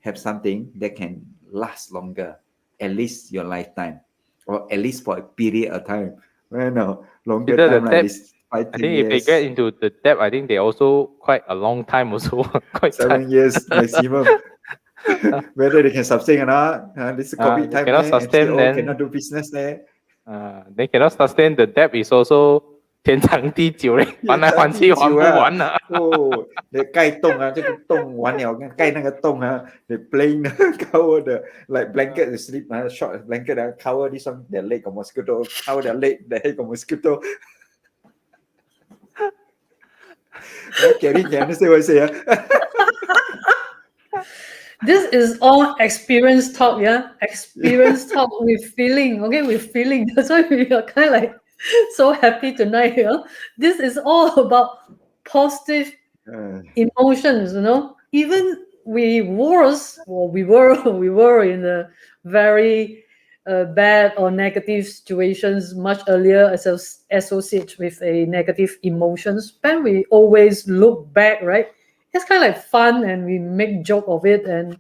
have something that can last longer, at least your lifetime, or at least for a period of time. Well, no, longer Peter, the time like debt, this, 5, I 10 think if they get years, into the debt, I think they also quite a long time also. Quite 7 years maximum. Whether they can sustain or not. This is COVID they time cannot there, sustain, MCO then cannot do business there. they cannot sustain the debt is also 天长地久嘞，还来还去还不完啊。哦，你盖洞啊，这个洞完了，盖那个洞啊，你 plain cover the like blanket to sleep short blanket cover this one their leg of mosquito, cover their leg the head of mosquito. Kerry can understand what I say. This is all experience talk, yeah. Experience talk with feeling, okay, with feeling. That's why we are kind of like so happy tonight. Yeah? This is all about positive emotions, you know. Even we were in a very bad or negative situations much earlier as associated with a negative emotions. Then we always look back, right? It's kind of like fun and we make joke of it, and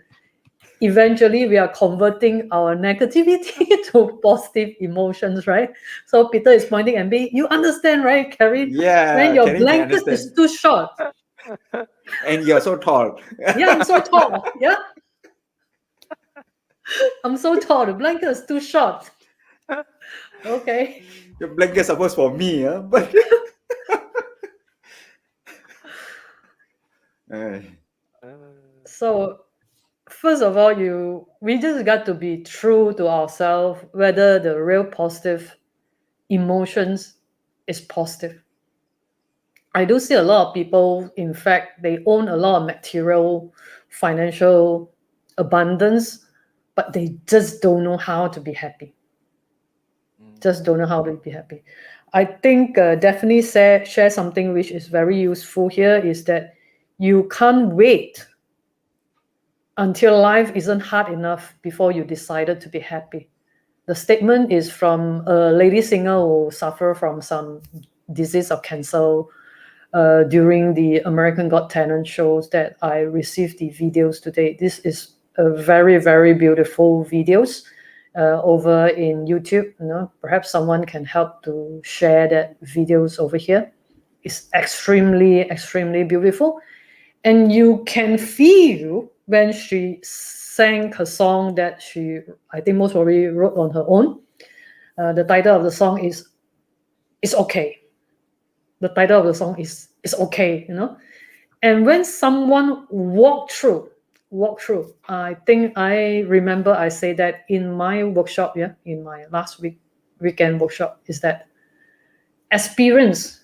eventually we are converting our negativity to positive emotions, right? So Peter is pointing at me, you understand, right, Carrie? Yeah, when your Kerry can blanket understand. is too short. And you're so tall. Yeah, I'm so tall. Yeah. I'm so tall. The blanket is too short. Okay. Your blanket supposed for me, but So first of all, we just got to be true to ourselves, whether the real positive emotions is positive. I do see a lot of people, in fact, they own a lot of material, financial abundance, but they just don't know how to be happy. Just don't know how to be happy. I think definitely share something which is very useful here is that you can't wait until life isn't hard enough before you decided to be happy. The statement is from a lady singer who suffered from some disease of cancer during the American Got Talent shows that I received the videos today. This is a very, very beautiful videos over in YouTube. You know, perhaps someone can help to share that videos over here. It's extremely, extremely beautiful. And you can feel when she sang her song that I think most probably wrote on her own. The title of the song is "It's Okay." The title of the song is "It's Okay," you know. And when someone walk through, I think I remember I say that in my workshop, yeah, in my last weekend workshop, is that experience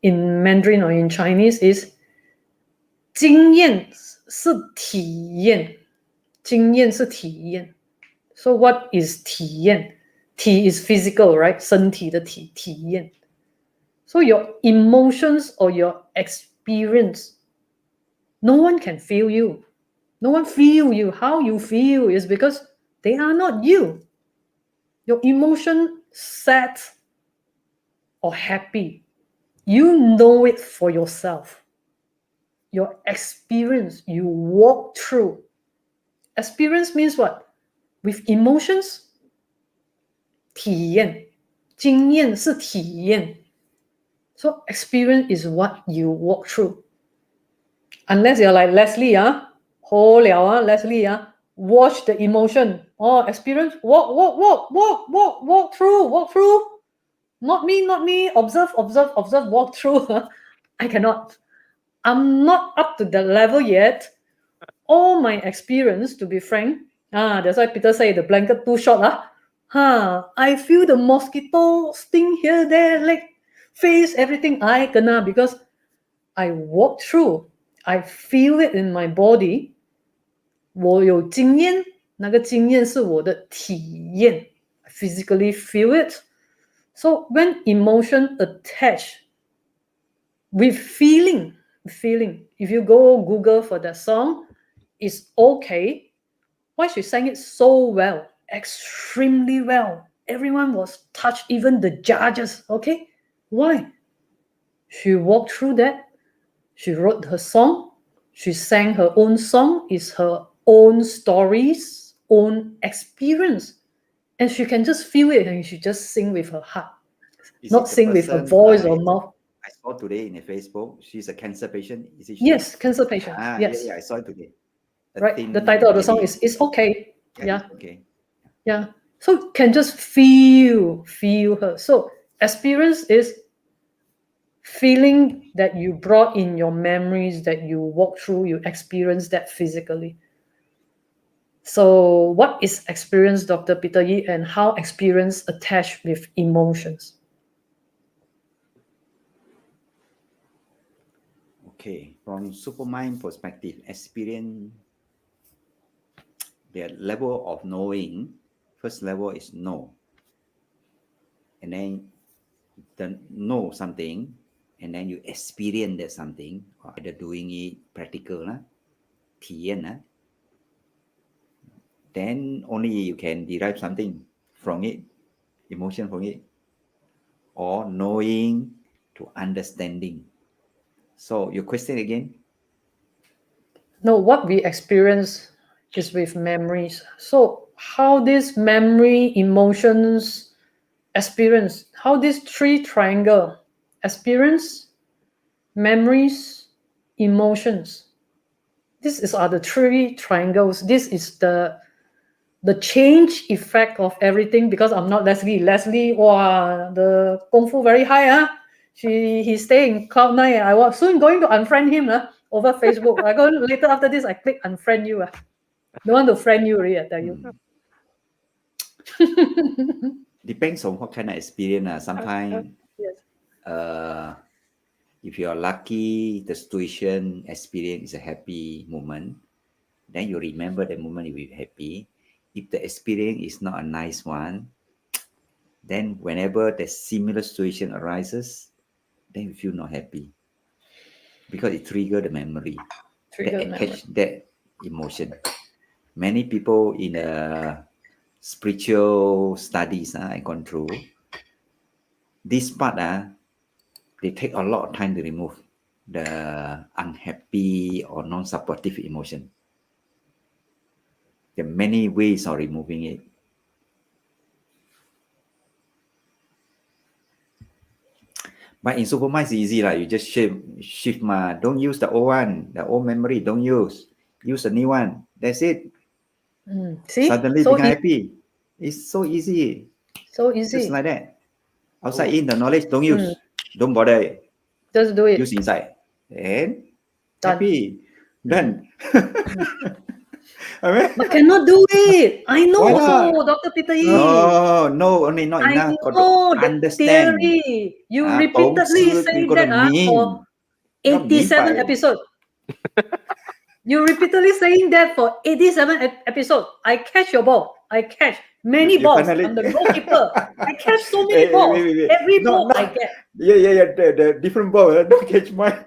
in Mandarin or in Chinese is 经验是体验，经验是体验。So what is 体验？体 is physical, right? 身体的体，体验。So your emotions or your experience, no one can feel you. No one feel you. How you feel is because they are not you. Your emotion sad or happy, you know it for yourself. Your experience, you walk through experience means what? With emotions, 体验，经验是体验。So experience is what you walk through. Unless you're like Leslie, Leslie, watch the emotion. Oh, experience, walk through. Not me. Observe, walk through. I cannot. I'm not up to that level yet. All my experience, to be frank, that's why Peter say the blanket too short. I feel the mosquito sting here, there, leg, face, everything. I kena because I walk through. I feel it in my body. 我有经验，那个经验是我的体验。I physically feel it. So when emotion attach with feeling, if you go Google for that song, it's okay. Why she sang it so well, extremely well. Everyone was touched, even the judges. Okay, why? She walked through that. She wrote her song. She sang her own song. It's her own stories, own experience. And she can just feel it and she just sing with her heart. Is Not it the sing with her person voice or mouth. I saw today in the Facebook? She's a cancer patient. Is it she? Yes, cancer patient. Yes. Yeah, I saw it today. Right. The title of the song is It's Okay. Yeah. It's okay. Yeah. So can just feel her. So experience is feeling that you brought in your memories, that you walk through, you experience that physically. So what is experience, Dr. Peter Yi, and how experience attached with emotions? Okay, from Supermind perspective, experience, the level of knowing, first level is know. And then the know something, and then you experience that something, or either doing it practical, 体验, then only you can derive something from it, emotion from it, or knowing to understanding. So your question again? No, what we experience is with memories. So how this memory, emotions, experience, how this three triangle, experience, memories, emotions. These are the three triangles. This is the change effect of everything, because I'm not Leslie. Leslie, wow, the kung fu very high. He stay in cloud nine. I was soon going to unfriend him over Facebook. I go later after this, I click unfriend you. Don't want to friend you really, I tell you. Depends on what kind of experience. Sometimes Yes. if you are lucky, the situation experience is a happy moment, then you remember the moment you will be happy. If the experience is not a nice one, then whenever the similar situation arises, then you feel not happy, because it triggers the memory, that emotion. Many people in spiritual studies and control, this part they take a lot of time to remove the unhappy or non-supportive emotion. There are many ways of removing it. But in Supermind, it's easy. You just shift. Don't use the old one, the old memory. Don't use. Use the new one. That's it. See? Suddenly become happy. It's so easy. So easy. Just like that. Outside in the knowledge, don't use. Don't bother. Just do it. Use inside. And Done. happy. Done. But cannot do it. I know also, Dr. Peter Yi. No, only not enough. I know the understand. theory. You repeatedly say that for 87 episodes. You repeatedly saying that for 87 episodes. I catch your ball. I catch many balls. I'm the goalkeeper. I catch so many balls. Every ball I get. Yeah. The different ball. Don't catch mine.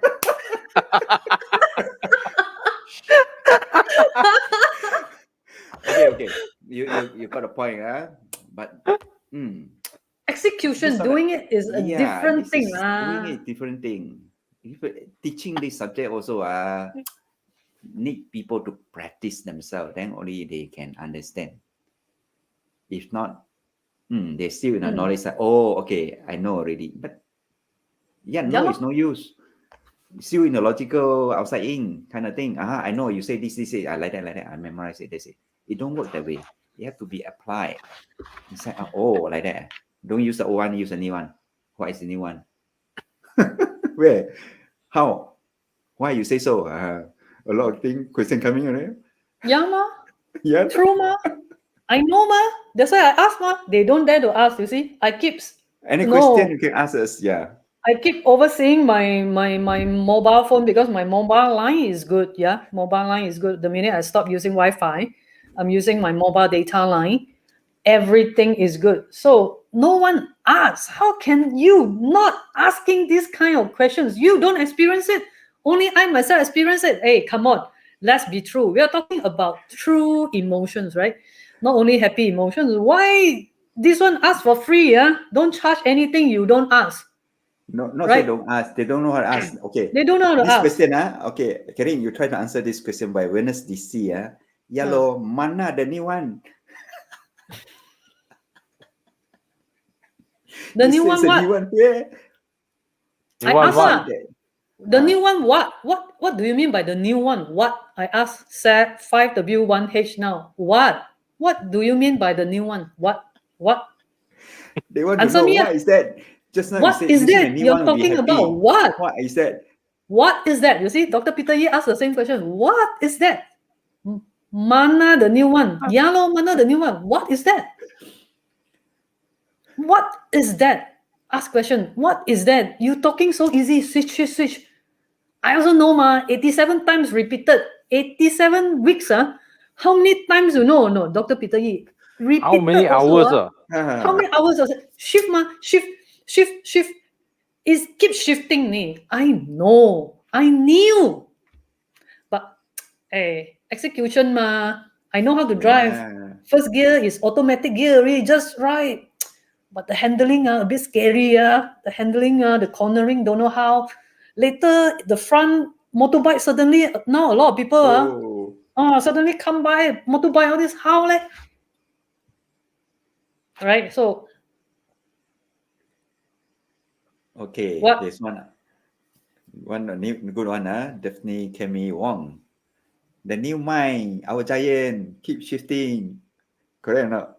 Okay. You got a point, but execution, doing it is a different thing. Doing it different thing. Teaching this subject also need people to practice themselves. Then only they can understand. If not, they still in a knowledge that, oh, okay, I know already. But yeah, no, it's no use. Still in the logical outside in kind of thing. I know you say this, I like that. I memorize it. That's it. It don't work that way. It have to be applied. Inside, like that. Don't use the old one, use the new one. What is the new one? Where? How? Why you say so? A lot of things, question coming on. Yeah, ma. Yeah. True, ma. I know, ma. That's why I ask, ma. They don't dare to ask. You see, I keep. Any question you can ask us. Yeah. I keep overseeing my mobile phone because my mobile line is good. Yeah, mobile line is good. The minute I stop using Wi-Fi, I'm using my mobile data line. Everything is good. So no one asks. How can you not asking these kind of questions? You don't experience it. Only I myself experience it. Hey, come on. Let's be true. We are talking about true emotions, right? Not only happy emotions. Why this one ask for free? Yeah, don't charge anything you don't ask. Not right? say don't ask. They don't know how to ask. Okay. They don't know how to This ask. question, okay, Karin, you try to answer this question by Venus DC. Yellow, mana the new one? The new one what? New one, yeah. I asked her. The new one what? What do you mean by the new one? What? I asked Seth 5W1H now. What? What do you mean by the new one? What? They want Answer to know me. What is that? Just now what you said is that? New You're one talking about what? What is that? What is that? You see, Dr. Peter Yi asked the same question. What is that? Mana the new one. Yellow mana the new one. What is that? What is that? Ask question. What is that? You talking so easy. Switch. I also know, 87 times repeated. 87 weeks, How many times you know? No, Dr. Peter Yi. Repeated How many also, hours? How many hours? Shift, shift. Is keep shifting, ne? I know. I knew. But, execution, I know how to drive. Yeah. First gear is automatic gear, really, just right. But the handling, a bit scary, The handling, the cornering, don't know how. Later, the front motorbike suddenly, now a lot of people, suddenly come by, motorbike, all this, how, right? So, okay, what? there's one new good one, definitely Kemi Wong. The new mind, our giant, keep shifting. Correct or not?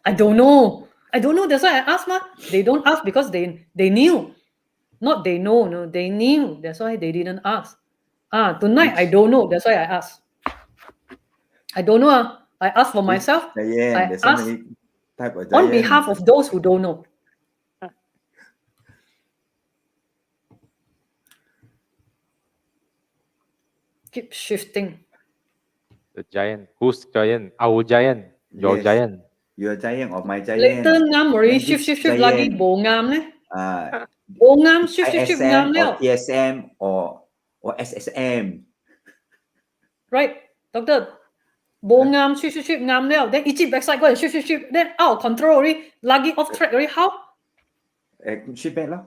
I don't know. That's why I asked, They don't ask because they knew. Not they know, no, they knew. That's why they didn't ask. Tonight, I don't know. That's why I asked. I don't know. I asked for myself. Giant, there's so many type of giant. On behalf of those who don't know. Keep shifting. The giant. Who's giant? Our giant. Your giant. Your giant or my giant. Later ngam already shift lagi bo ngam ne. Bo ngam shift ngam or TSM or SSM. Right, doctor. Bo ngam shift ngam liao. Then each backside go and shift. Then out of control already. Lagi off track already. How? Shift back lah.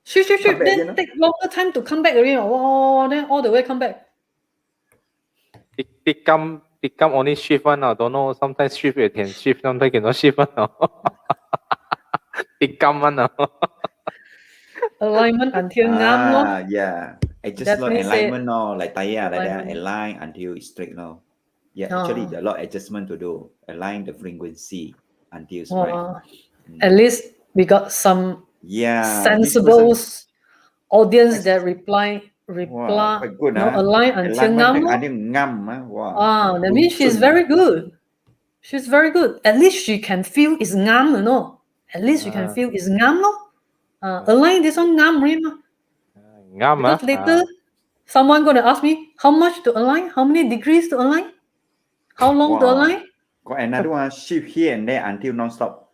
Shift. Then take longer time to come back already. Then all the way come back. It come only shift one now. Don't know. Sometimes shift it can shift. Sometimes cannot shift one now. It come one now. Alignment until ngam no. Yeah. Adjustment alignment no, like tire like that. Align until it's straight no. Yeah, actually a lot of adjustment to do. Align the frequency until it's right. At least we got some sensible audience that reply. Good, align until ngam. Wow, that means she's very good. She's very good. At least she can feel it's ngam, you know. At least you can feel it's ngam, no. Align this one ngam, ngam. Because later someone gonna ask me how much to align, how many degrees to align, how long to align. Got another one, shift here and there until non-stop.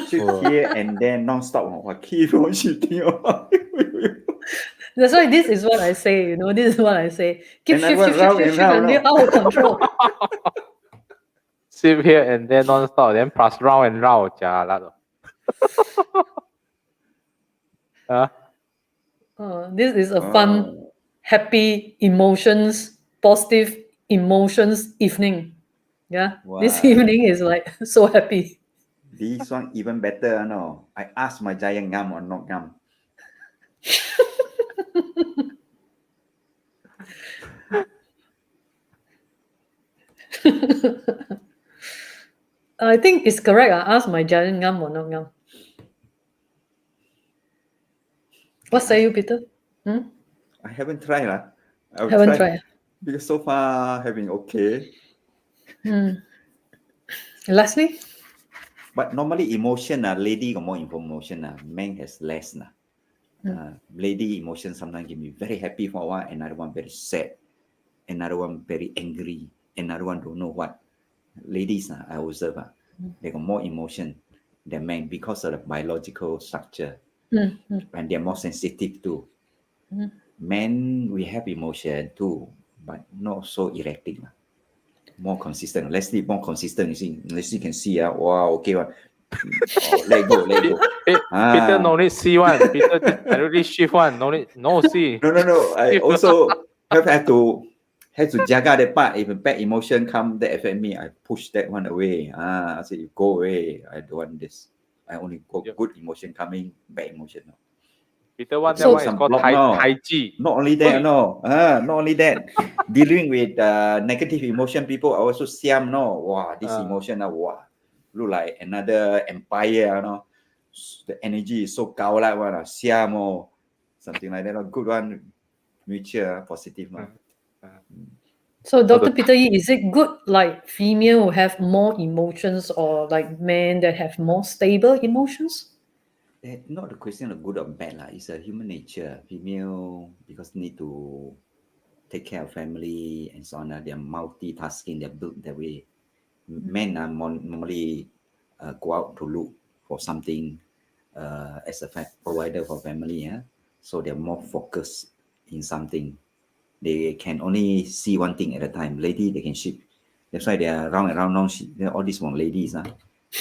Shift here and then non-stop. Keep on shifting. That's why this is what I say, you know. This is what I say. Keep shift until out of control. Shift here and then non-stop, then plus round and round. This is a fun happy emotions, positive emotions evening. Yeah, this Wow. evening is like so happy. This one even better, no. I asked my giant gum or not gum. I think it's correct. I asked my giant gum or not gum. What say you, Peter? Hmm? I haven't tried. I will Haven't try tried. because so far having okay. Leslie? But normally emotion, lady got more emotion, man has less. Lady emotion sometimes can be very happy for a while, another one very sad, another one very angry, another one don't know what. Ladies, I observe, they got more emotion than men because of the biological structure, and they're more sensitive too. Men, we have emotion too, but not so erratic. More consistent. Leslie more consistent. You see, Leslie can see, wow, okay, oh, let go, let go. Peter no need see one. Peter just directly shift one. No need, no see. No. I also have to jaga that part. If a bad emotion come that affect me, I push that one away. I say, you go away. I don't want this. I only go Yep. good emotion coming, bad emotion. No. Peter one, that So- one is Some called block, Tai no. Tai Chi. Not only that, no. Not only that. Dealing with negative emotion, people are also siam, no. Wow, this emotion, wow, look like another empire, no. The energy is so gao like one, siam, oh, something like that. A good one, mutual, positive, no. So, Dr. the- Peter Yi, is it good like female who have more emotions or like men that have more stable emotions? Not the question of good or bad, lah. It's a human nature. Female, because need to take care of family and so on. They're multitasking. They're built that way. Men are normally go out to look for something as a provider for family. Yeah, so they're more focused in something. They can only see one thing at a time. Lady, they can shift. That's why they are round and round. All these one ladies.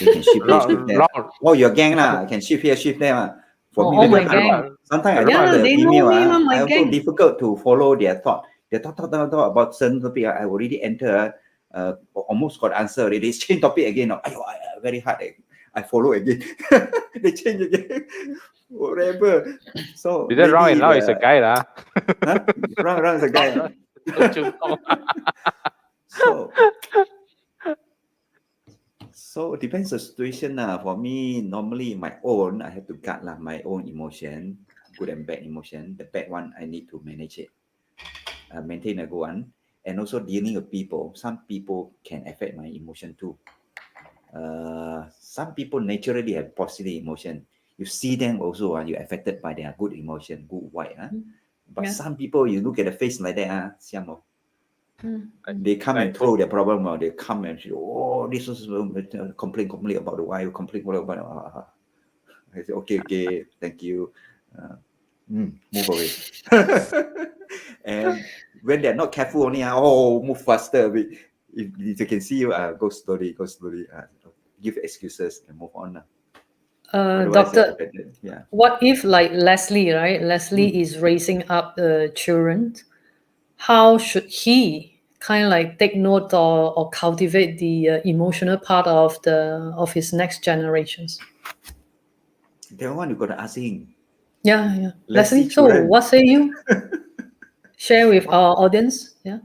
They can shift here, shift there. Oh, your gang lah. I can shift here, shift there. For me, Oh, very my hard. gang. Sometimes I look Yeah, at the they know female, me, my I also gang. difficult to follow their thought. They talk about certain topic. I already enter, almost got answer already. Change topic again. Very hard. I follow again. They change again. Whatever. So Peter round and maybe round is a guy lah. round is a guy. So it depends on the situation. For me, normally my own, I have to guard my own emotion, good and bad emotion. The bad one, I need to manage it, maintain a good one. And also dealing with people. Some people can affect my emotion too. Some people naturally have positive emotion. You see them also, you're affected by their good emotion, good white. But Yeah. some people, you look at the face like that, they come and throw their problem, or they come and say, oh, this was complain about the wife, complain about I say, okay, thank you. Move away. And when they're not careful only, move faster. If they can see you, go slowly, give excuses and move on. Otherwise, Doctor, yeah. what if like Leslie, right? Leslie is raising up children. How should he kind of like take note or cultivate the emotional part of his next generations? The one you got to ask him. Yeah. Leslie Leslie, so children. what say you? Share with our audience. Yeah.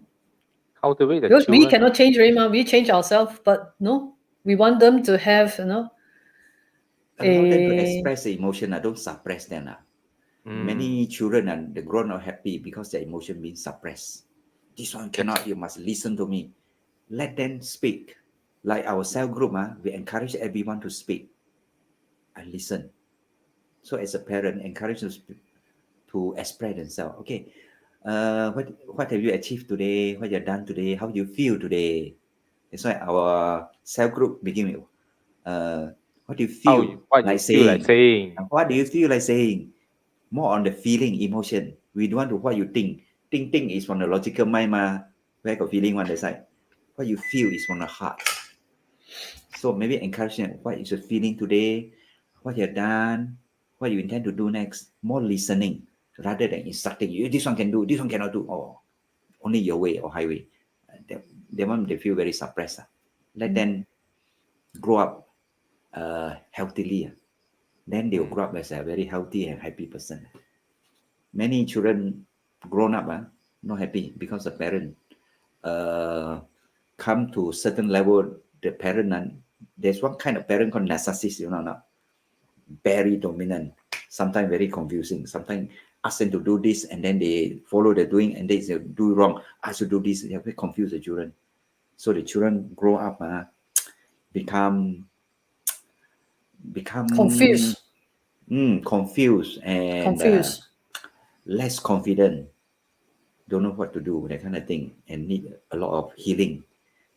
Cultivate the Because we children. cannot change Rayma, we change ourselves, but no, we want them to have, Allow them to express the emotion. Don't suppress them. Many children they grown up happy because their emotion being suppressed. This one cannot. You must listen to me. Let them speak. Like our cell group, we encourage everyone to speak. I listen. So as a parent, encourage them to express themselves. Okay, what have you achieved today? What you've done today? How you feel today? That's why our cell group begin with, what do you feel What like you feel like saying? What do you feel like saying? More on the feeling, emotion. We don't want to what you think. Think is from the logical mind, where got feeling on the side. What you feel is from the heart. So maybe encouraging what is your feeling today, what you've done, what you intend to do next. More listening. rather than instructing you, this one can do, this one cannot do, or only your way or highway. They feel very suppressed. Let them grow up healthily. Then they will grow up as a very healthy and happy person. Many children grown up not happy because the parent come to certain level. The parent, there's one kind of parent called narcissist, very dominant, sometimes very confusing. Sometimes ask them to do this and then they follow the doing and they say do wrong. Ask to do this, they very confuse the children. So the children grow up become Confused. confused and Confused. less confident, don't know what to do, that kind of thing, and need a lot of healing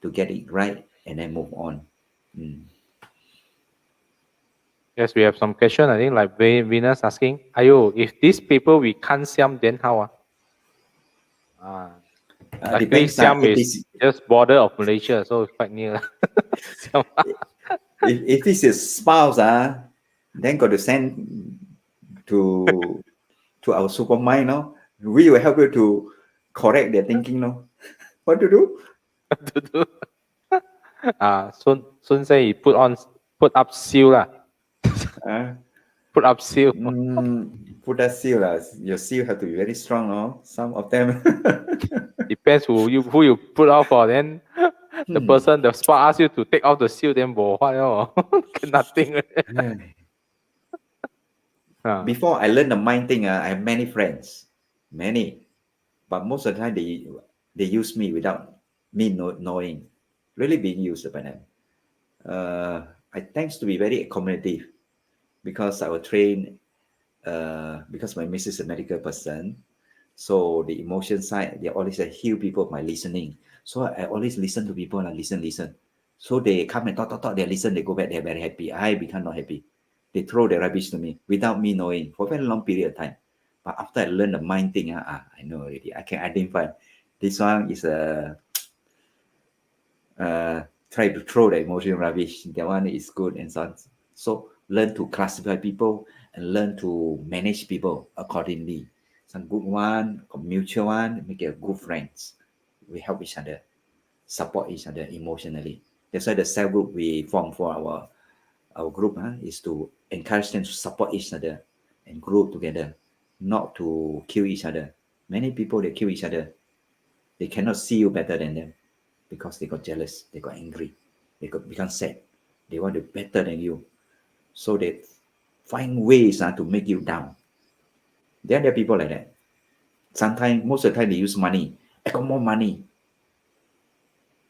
to get it right and then move on. Yes, we have some question. I think like Venus asking, Ayo, if these people we can't Siam, then how? Luckily, Depends. Siam is just border of Malaysia, so it's quite near. if it's your spouse, then got to send to our Supermind, no? We will help you to correct their thinking, no? What to do? to do. Sun say he put up seal lah. Put up seal. Put that seal. Your seal have to be very strong, no? Some of them. Depends who you put out for. Then the spouse asks you to take out the seal, then what? Nothing. Before I learned the mind thing, I have many friends, but most of the time they use me without me knowing, really being used by them. I tend to be very accommodative because I was trained, because my missus is a medical person, so the emotion side, they always heal people by listening. So I always listen to people and listen. So they come and talk, they listen, they go back, they're very happy. I become not happy. They throw the rubbish to me without me knowing for a very long period of time. But after I learned the mind thing, I know already. I can identify this one is try to throw the emotional rubbish. That one is good and so on. So learn to classify people and learn to manage people accordingly. Some good one, mutual one, make it good friends. We help each other, support each other emotionally. That's why the cell group we form for our group is to encourage them to support each other and grow together, not to kill each other. Many people, they kill each other. They cannot see you better than them because they got jealous, they got angry, they got become sad. They want to be better than you. So they find ways to make you down. There are people like that. Sometimes, most of the time, they use money. I got more money.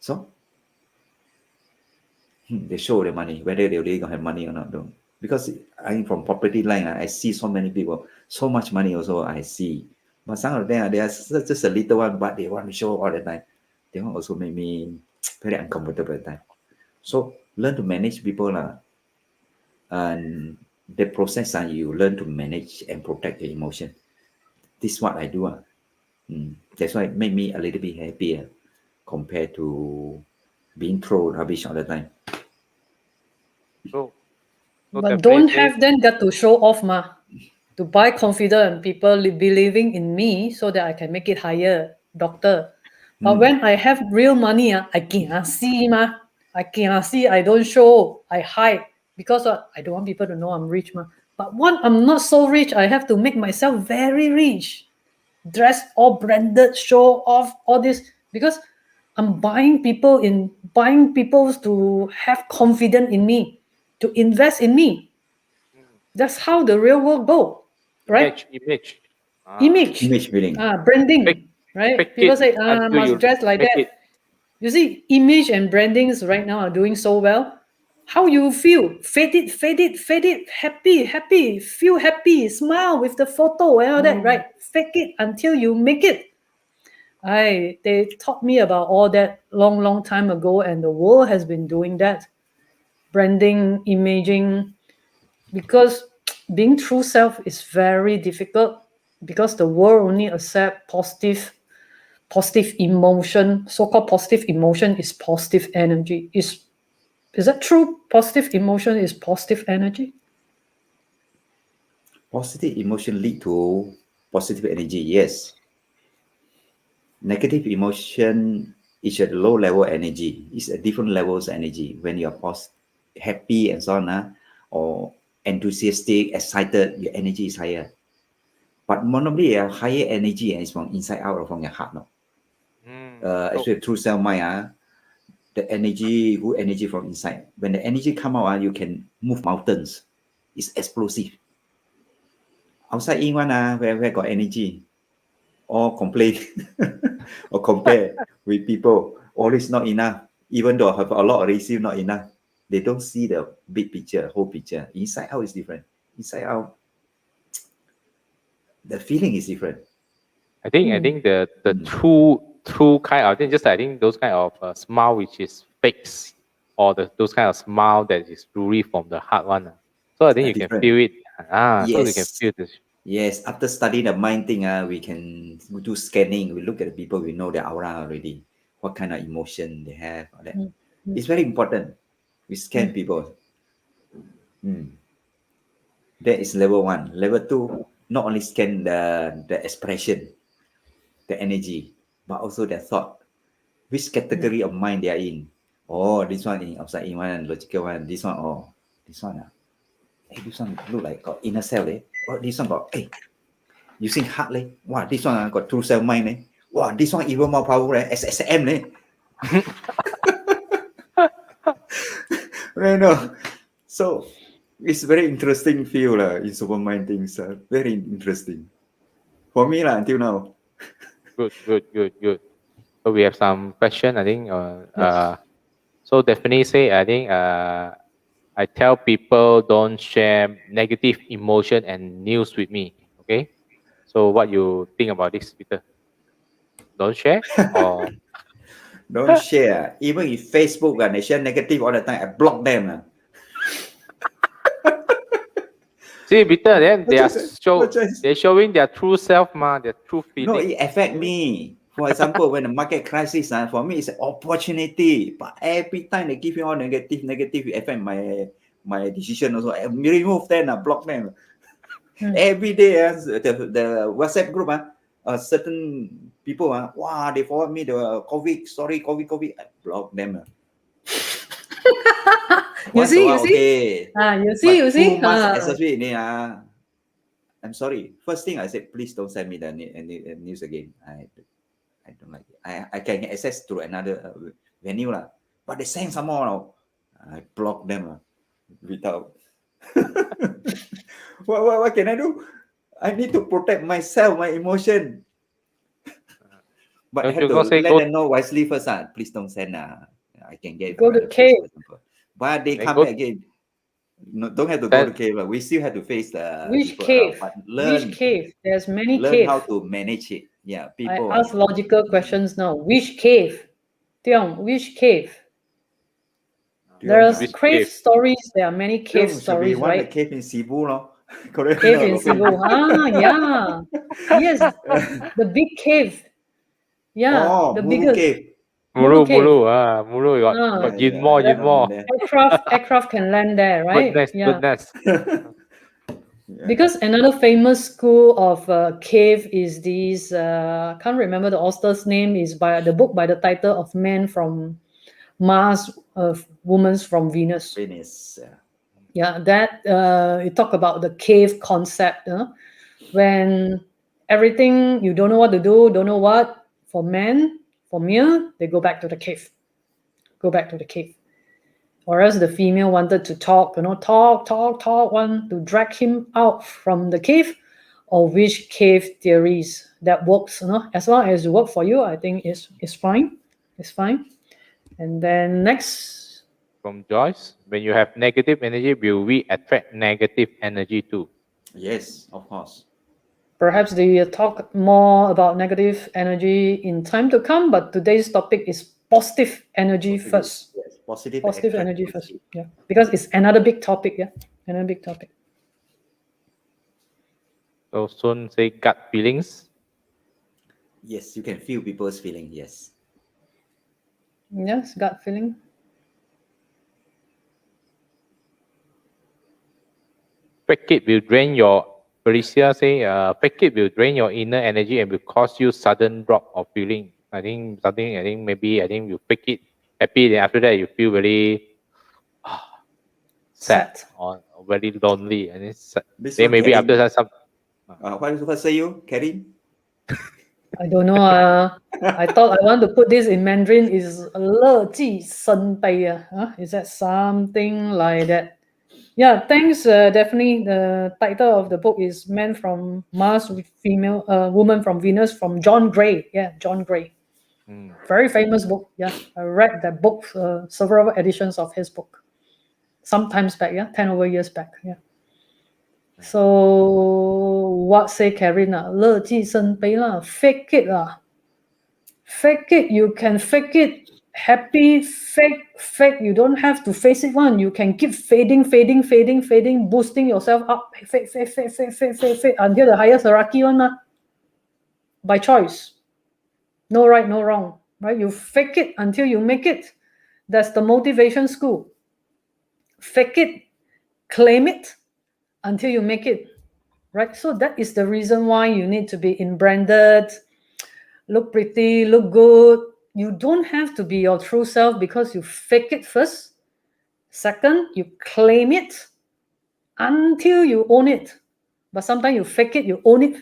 So they show the money, whether they really gonna have money or not. Don't. Because I'm from property line, I see so many people, so much money also I see. But some of them, they are just a little one, but they want to show all the time. They want also make me very uncomfortable at the time. So learn to manage people. And the process you learn to manage and protect your emotion. This is what I do. That's why it made me a little bit happier compared to being thrown rubbish all the time. But don't have them got to show off, to buy confidence, people believing in me so that I can make it higher, doctor. But when I have real money, I can't see, I can't see, I don't show, I hide because I don't want people to know I'm rich, But when I'm not so rich, I have to make myself very rich, dress all branded, show off all this because I'm buying people to have confidence in me, to invest in me. That's how the real world go, right? Image building. Branding, right? People say, must dress like that. You see, image and brandings right now are doing so well. How you feel? Fade it. Happy. Feel happy. Smile with the photo and all that, right? Fake it until you make it. They taught me about all that long time ago, and the world has been doing that. Branding, imaging, because being true self is very difficult because the world only accept positive emotion. So-called positive emotion is positive energy. Is that true? Positive emotion is positive energy? Positive emotion lead to positive energy. Yes. Negative emotion is a low level energy. It's a different levels energy. When you're happy and so on, or enthusiastic, excited, your energy is higher. But normally a higher energy is from inside out or from your heart. No? Actually, through cell mind, the energy, good energy from inside. When the energy come out, you can move mountains. It's explosive. Outside in one, where got energy, or complain or compare with people, always not enough. Even though I have a lot already, still not enough. They don't see the big picture, whole picture. Inside out is different. Inside out, the feeling is different. I think the true kind of, I think those kind of smile which is fakes, or those kind of smile that is truly from the heart one. So I think you can Different. feel it. So you can Yes. feel this. Yes, after studying the mind thing, we can do scanning. We look at the people, we know their aura already, what kind of emotion they have. All that. It's very important. We scan people. That is level 1. Level 2, not only scan the expression, the energy, but also their thought. Which category of mind they are in. Oh, this one in outside in one, logical one. This one, this one. Hey, this one look like got inner cell. Oh, this one got, using heart. Wow, this one got true cell mind. Wow, this one even more powerful. SSM. Right now. So, it's very interesting feel in Supermind things. Very interesting. For me until now. Good. So we have some question. I think. So definitely say. I think. I tell people don't share negative emotion and news with me. Okay. So what you think about this, Peter? Don't share or Don't share. Even if Facebook they share negative all the time, I block them. see, Peter? Then they are No choice. they're showing their true self, their true No, feeling. it affect me. For example, when the market crisis, for me it's an opportunity. But every time they give me all negative, it affect my decision also. I remove them, block them. Every day, the WhatsApp group, certain people, wow, they forward me the COVID story, COVID. I block them. You see, you see? Okay. You see, you see? Too much especially, I'm sorry. First thing I said, please don't send me the news again. I don't like it. I can get access through another venue, but they send some more. I block them without. What can I do? I need to protect myself, my emotion. But I Don't have you to go say let go them know wisely first. Please don't send. I can get it Go from to other place, cave. for example. But they then come go back again. No, don't have to go to send, cave. We still have to face the Which people cave? around, but Which cave? There's many learn how cave. to manage it. Yeah, I people. ask logical questions now. Which cave? Tiong, which cave? There's which cave cave? stories. There are many cave Should be stories, one right? that cave in Cebu, correct? Cave in Cebu. Yeah. Yes, the big cave. Yeah, Oh, the Muru cave. Mulu cave. Mulu got Yeah, Yin I've been more. there. Aircraft can land there, right? Yeah. Goodness. Because another famous school of cave is this. Can't remember the author's name. Is by the book by the title of Man from Mars, Women from Venus. Venice. Yeah, that you talk about the cave concept. When everything you don't know what to do, don't know what for men, for male, they go back to the cave. Go back to the cave. Whereas the female wanted to talk, want to drag him out from the cave, or which cave theories that works, as long as it work for you, I think it's fine. It's fine. And then next, From Joyce, when you have negative energy, will we attract negative energy too? Yes, of course. perhaps they talk more about negative energy in time to come, but today's topic is positive energy first. Yes, positive Energy first. Yeah, because it's another big topic. Yeah, another big topic. So Sun say gut feelings. Yes, you can feel people's feeling. Yes. Yes, gut feeling. Fake it will drain your Felicia say, fake it will drain your inner energy and will cause you sudden drop of feeling. I think maybe you fake it happy, then after that you feel very sad or very lonely, and it's This then one, maybe Karen. after that some. What say you, Karen? I don't know. I thought I want to put this in Mandarin is 乐极生悲. Is that something like that? Yeah, thanks. Definitely, the title of the book is "Men from Mars with Female, Woman from Venus" from John Gray. Yeah, John Gray. Very famous book. Yeah, I read that book, several editions of his book, sometimes back. Yeah, 10 over years back. Yeah. So what say Karina? 乐极生悲 lah. Fake it lah. Fake it. You can fake it. Happy, fake. You don't have to face it one. You can keep fading, boosting yourself up. Fake until the highest hierarchy one lah. By choice. No right, no wrong. Right? You fake it until you make it. That's the motivation school. Fake it, claim it until you make it. Right? So that is the reason why you need to be in branded, look pretty, look good. You don't have to be your true self because you fake it first. Second, you claim it until you own it. But sometimes you fake it, you own it.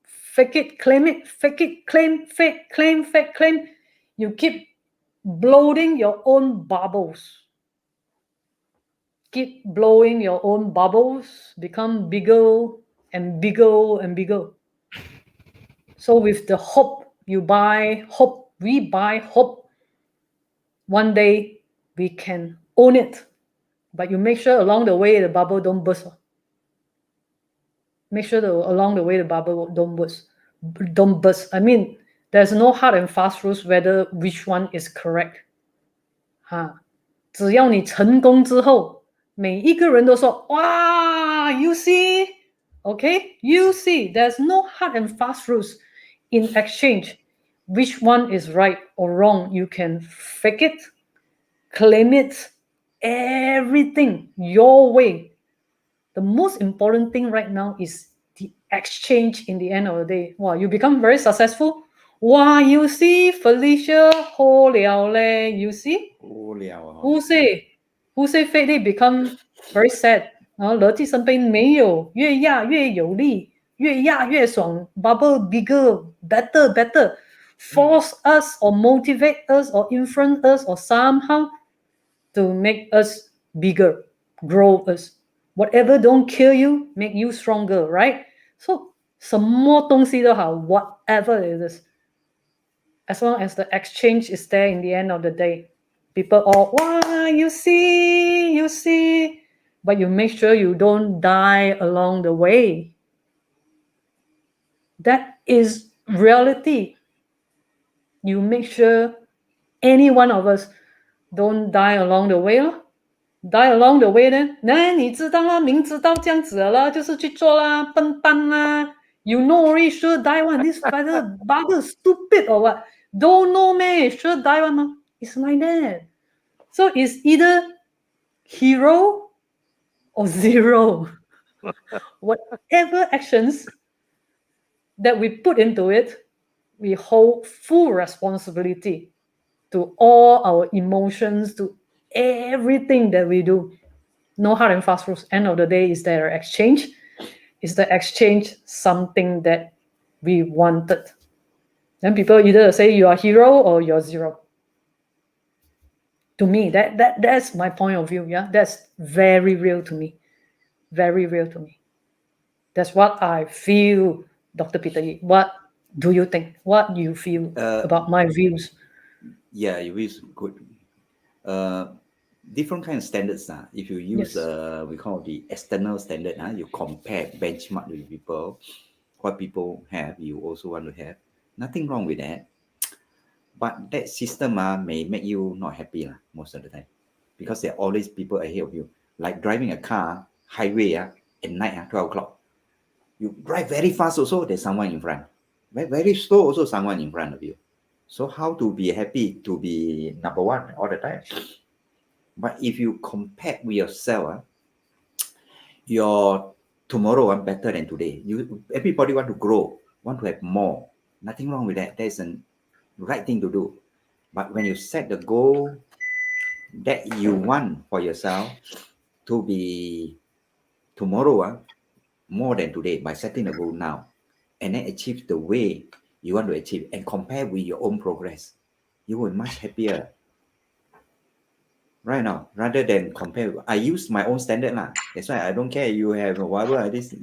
Fake it, claim it, fake it, claim, fake, claim, fake, claim. You keep bloating your own bubbles. Keep blowing your own bubbles, become bigger and bigger and bigger. So with the hope, we buy hope. One day we can own it. But you make sure along the way the bubble don't burst. Make sure that along the way the bubble don't burst. I mean, there's no hard and fast rules whether which one is correct. 只要你成功之后，每一个人都说，哇 you see, okay, you see, there's no hard and fast rules in exchange. Which one is right or wrong? You can fake it, claim it, everything your way. The most important thing right now is the exchange in the end of the day. Wow, you become very successful. Wow, you see, Felicia, 好了嘞, you see? Who say fate they become very sad? 乐极生悲没有，越压越有力，越压越爽。Bubble bigger, better. Force us or motivate us or influence us or somehow to make us bigger, grow us. Whatever don't kill you, make you stronger, right? So 什么东西都好 whatever it is, as long as the exchange is there in the end of the day, people all, wow, you see, but you make sure you don't die along the way. That is reality. You make sure any one of us don't die along the way. Die along the way 呢？那你知道啦，明知道这样子了啦，就是去做啦，笨蛋啦。You know already sure die one. This feather bugger stupid or what? Don't know man, sure die one. Ma. It's like that. So it's either hero or zero. Whatever actions that we put into it, we hold full responsibility to all our emotions, to everything that we do. No hard and fast rules. End of the day, is there an exchange? Is the exchange something that we wanted? Then people either say you are hero or you're zero. To me, that's my point of view. Yeah, that's very real to me. Very real to me. That's what I feel, Dr. Peter Yi. What do you think? What do you feel about my views? Yeah, your views good. Different kind of standards. If you use we call the external standard, you compare, benchmark with people, what people have, you also want to have. Nothing wrong with that. But that system may make you not happy most of the time, because there are always people ahead of you. Like driving a car, highway at night, 12 o'clock. You drive very fast also, there's someone in front. Very slow also, someone in front of you. So how to be happy to be number one all the time? But if you compare with yourself, your tomorrow I'm better than today. Everybody want to grow, want to have more. Nothing wrong with that. That's the right thing to do. But when you set the goal that you want for yourself to be tomorrow, more than today by setting a goal now, and then achieve the way you want to achieve and compare with your own progress, you will be much happier right now rather than compare. I use my own standard lah. That's why I don't care you have whatever. This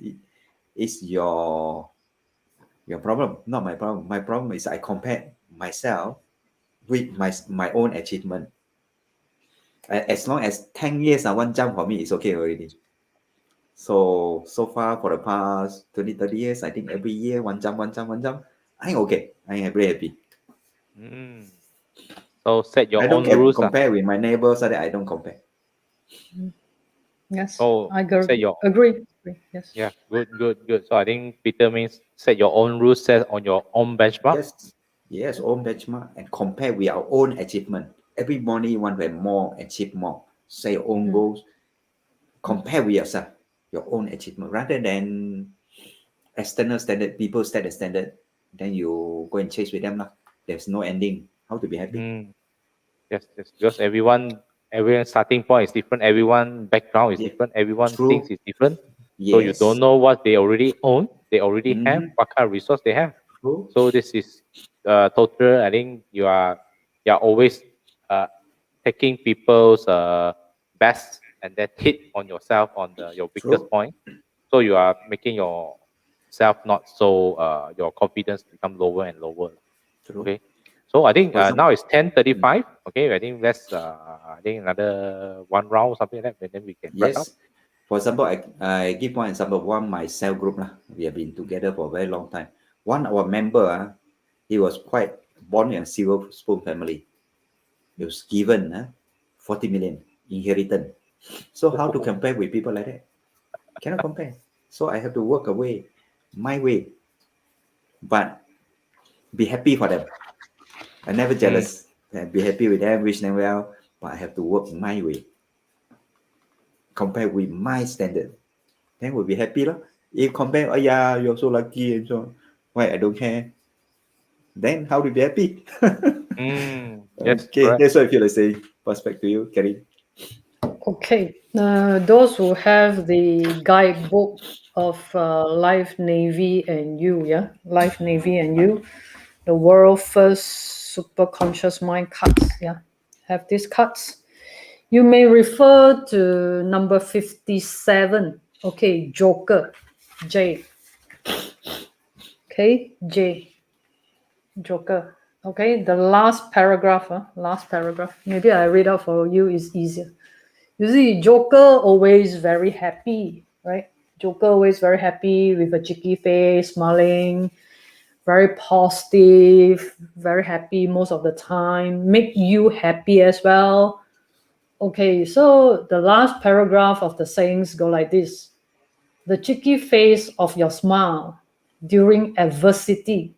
is your problem, not my problem. My problem is I compare myself with my own achievement. As long as 10 years one jump for me is okay already. So far for the past 20, 30 years, I think every year one jump. I'm okay. I'm very happy. So set your I don't own rules. compare with my neighbors, so that I don't compare. Yes, So I set your agree. Yes. Yeah, good. So I think Peter means set your own rules, set on your own benchmark. Yes, own benchmark and compare with our own achievement. Every morning you want to have more, achieve more. Set your own goals. Compare with yourself, your own achievement, rather than external standard. People set a standard, then you go and chase with them lah. There's no ending. How to be happy? Yes. Because everyone starting point is different. Everyone background is different. Everyone thinks is different. So you don't know what they already own. They already have what kind of resource they have. True. So this is total. I think you are always taking people's best and then hit on yourself on your weakest point. So you are making yourself not so your confidence become lower and lower. True. Okay. So I think For example, now it's 10:35. Okay, I think let's I think another one round something like that, and then we can wrap up. yes. For example, I give one example. One my cell group lah. We have been together for a very long time. One our member, he was quite born in a silver spoon family. He was given 40 million inheritance. So how to compare with people like that? Cannot compare. So I have to work away, my way. But be happy for them. I never jealous. Be happy with them, wish them well. But I have to work my way. Compare with my standard. Then we'll be happy lah. If compare, oh yeah, you're so lucky and so why I don't care. Then how to be happy? Yes. Okay, Correct. that's what I feel like saying. Pass back to you, Kerry. Okay. Those who have the guidebook of Life Navy and You, Life Navy and You, the world first super conscious mind cards, have these cards. You may refer to number 57. Okay, Joker, J. Okay, J. Joker. Okay, the last paragraph. Maybe I read out for you, is easier. You see, Joker always very happy, right? Joker always very happy with a cheeky face, smiling, very positive, very happy most of the time, make you happy as well. Okay, so the last paragraph of the sayings go like this. The cheeky face of your smile during adversity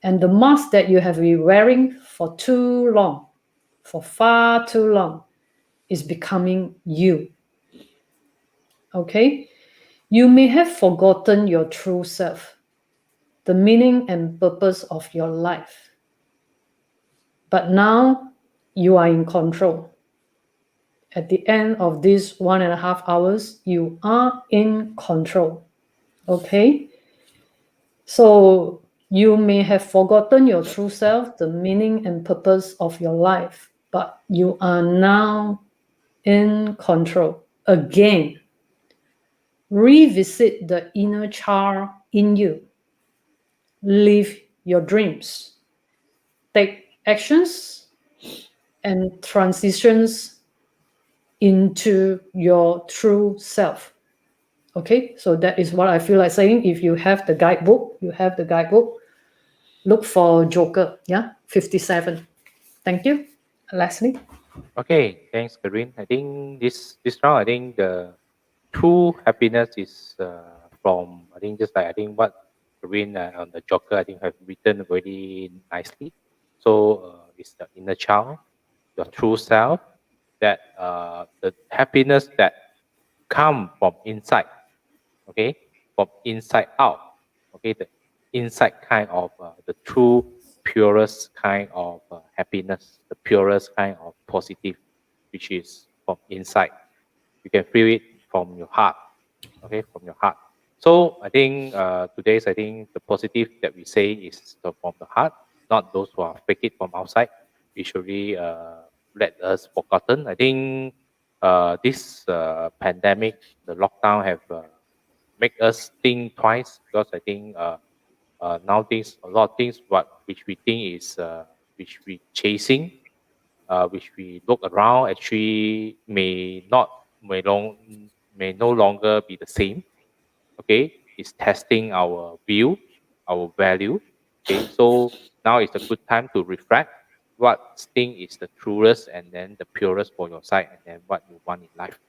and the mask that you have been wearing for too long, for far too long, is becoming you. Okay? You may have forgotten your true self, the meaning and purpose of your life. But now you are in control. At the end of these 1.5 hours, you are in control. Okay? So you may have forgotten your true self, the meaning and purpose of your life, but you are now in control. Again, revisit the inner child in you. Live your dreams. Take actions and transitions into your true self. Okay, so that is what I feel like saying. If you have the guidebook, look for Joker, 57. Thank you. Leslie? Okay, thanks, Karin. I think this round, I think the true happiness is from, I think just like I think what Karin on the Joker, I think have written very nicely. So it's the inner child, your true self, that the happiness that come from inside. okay, from inside out, okay, the inside kind of the true purest kind of happiness, the purest kind of positive, which is from inside. You can feel it from your heart, okay, from your heart. So I think today's, I think the positive that we say is from the heart, not those who are fake it from outside. Usually let us forgotten. I think this pandemic, the lockdown have make us think twice, because I think nowadays a lot of things what which we think is which we chasing, which we look around actually may no longer be the same. Okay, it's testing our view, our value. Okay, so now is a good time to reflect what thing is the truest and then the purest for your side, and then what you want in life.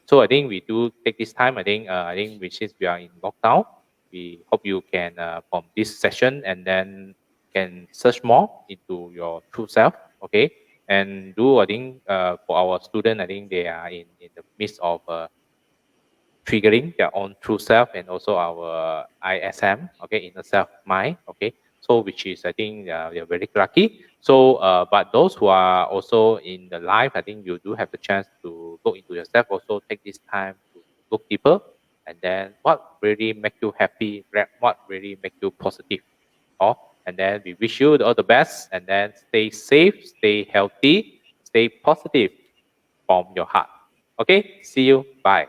So I think we do take this time. I think which is we are in lockdown. We hope you can from this session and then can search more into your true self. Okay, and do I think for our student, I think they are in the midst of triggering their own true self and also our ISM, okay, inner self mind, okay. So which is I think they're very lucky. So but those who are also in the life, I think you do have the chance to look into yourself. Also take this time to look deeper, and then what really make you happy, what really make you positive, oh. And then we wish you all the best, and then stay safe, stay healthy, stay positive from your heart. Okay, see you. Bye.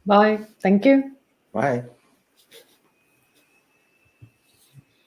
Bye. Thank you. Bye.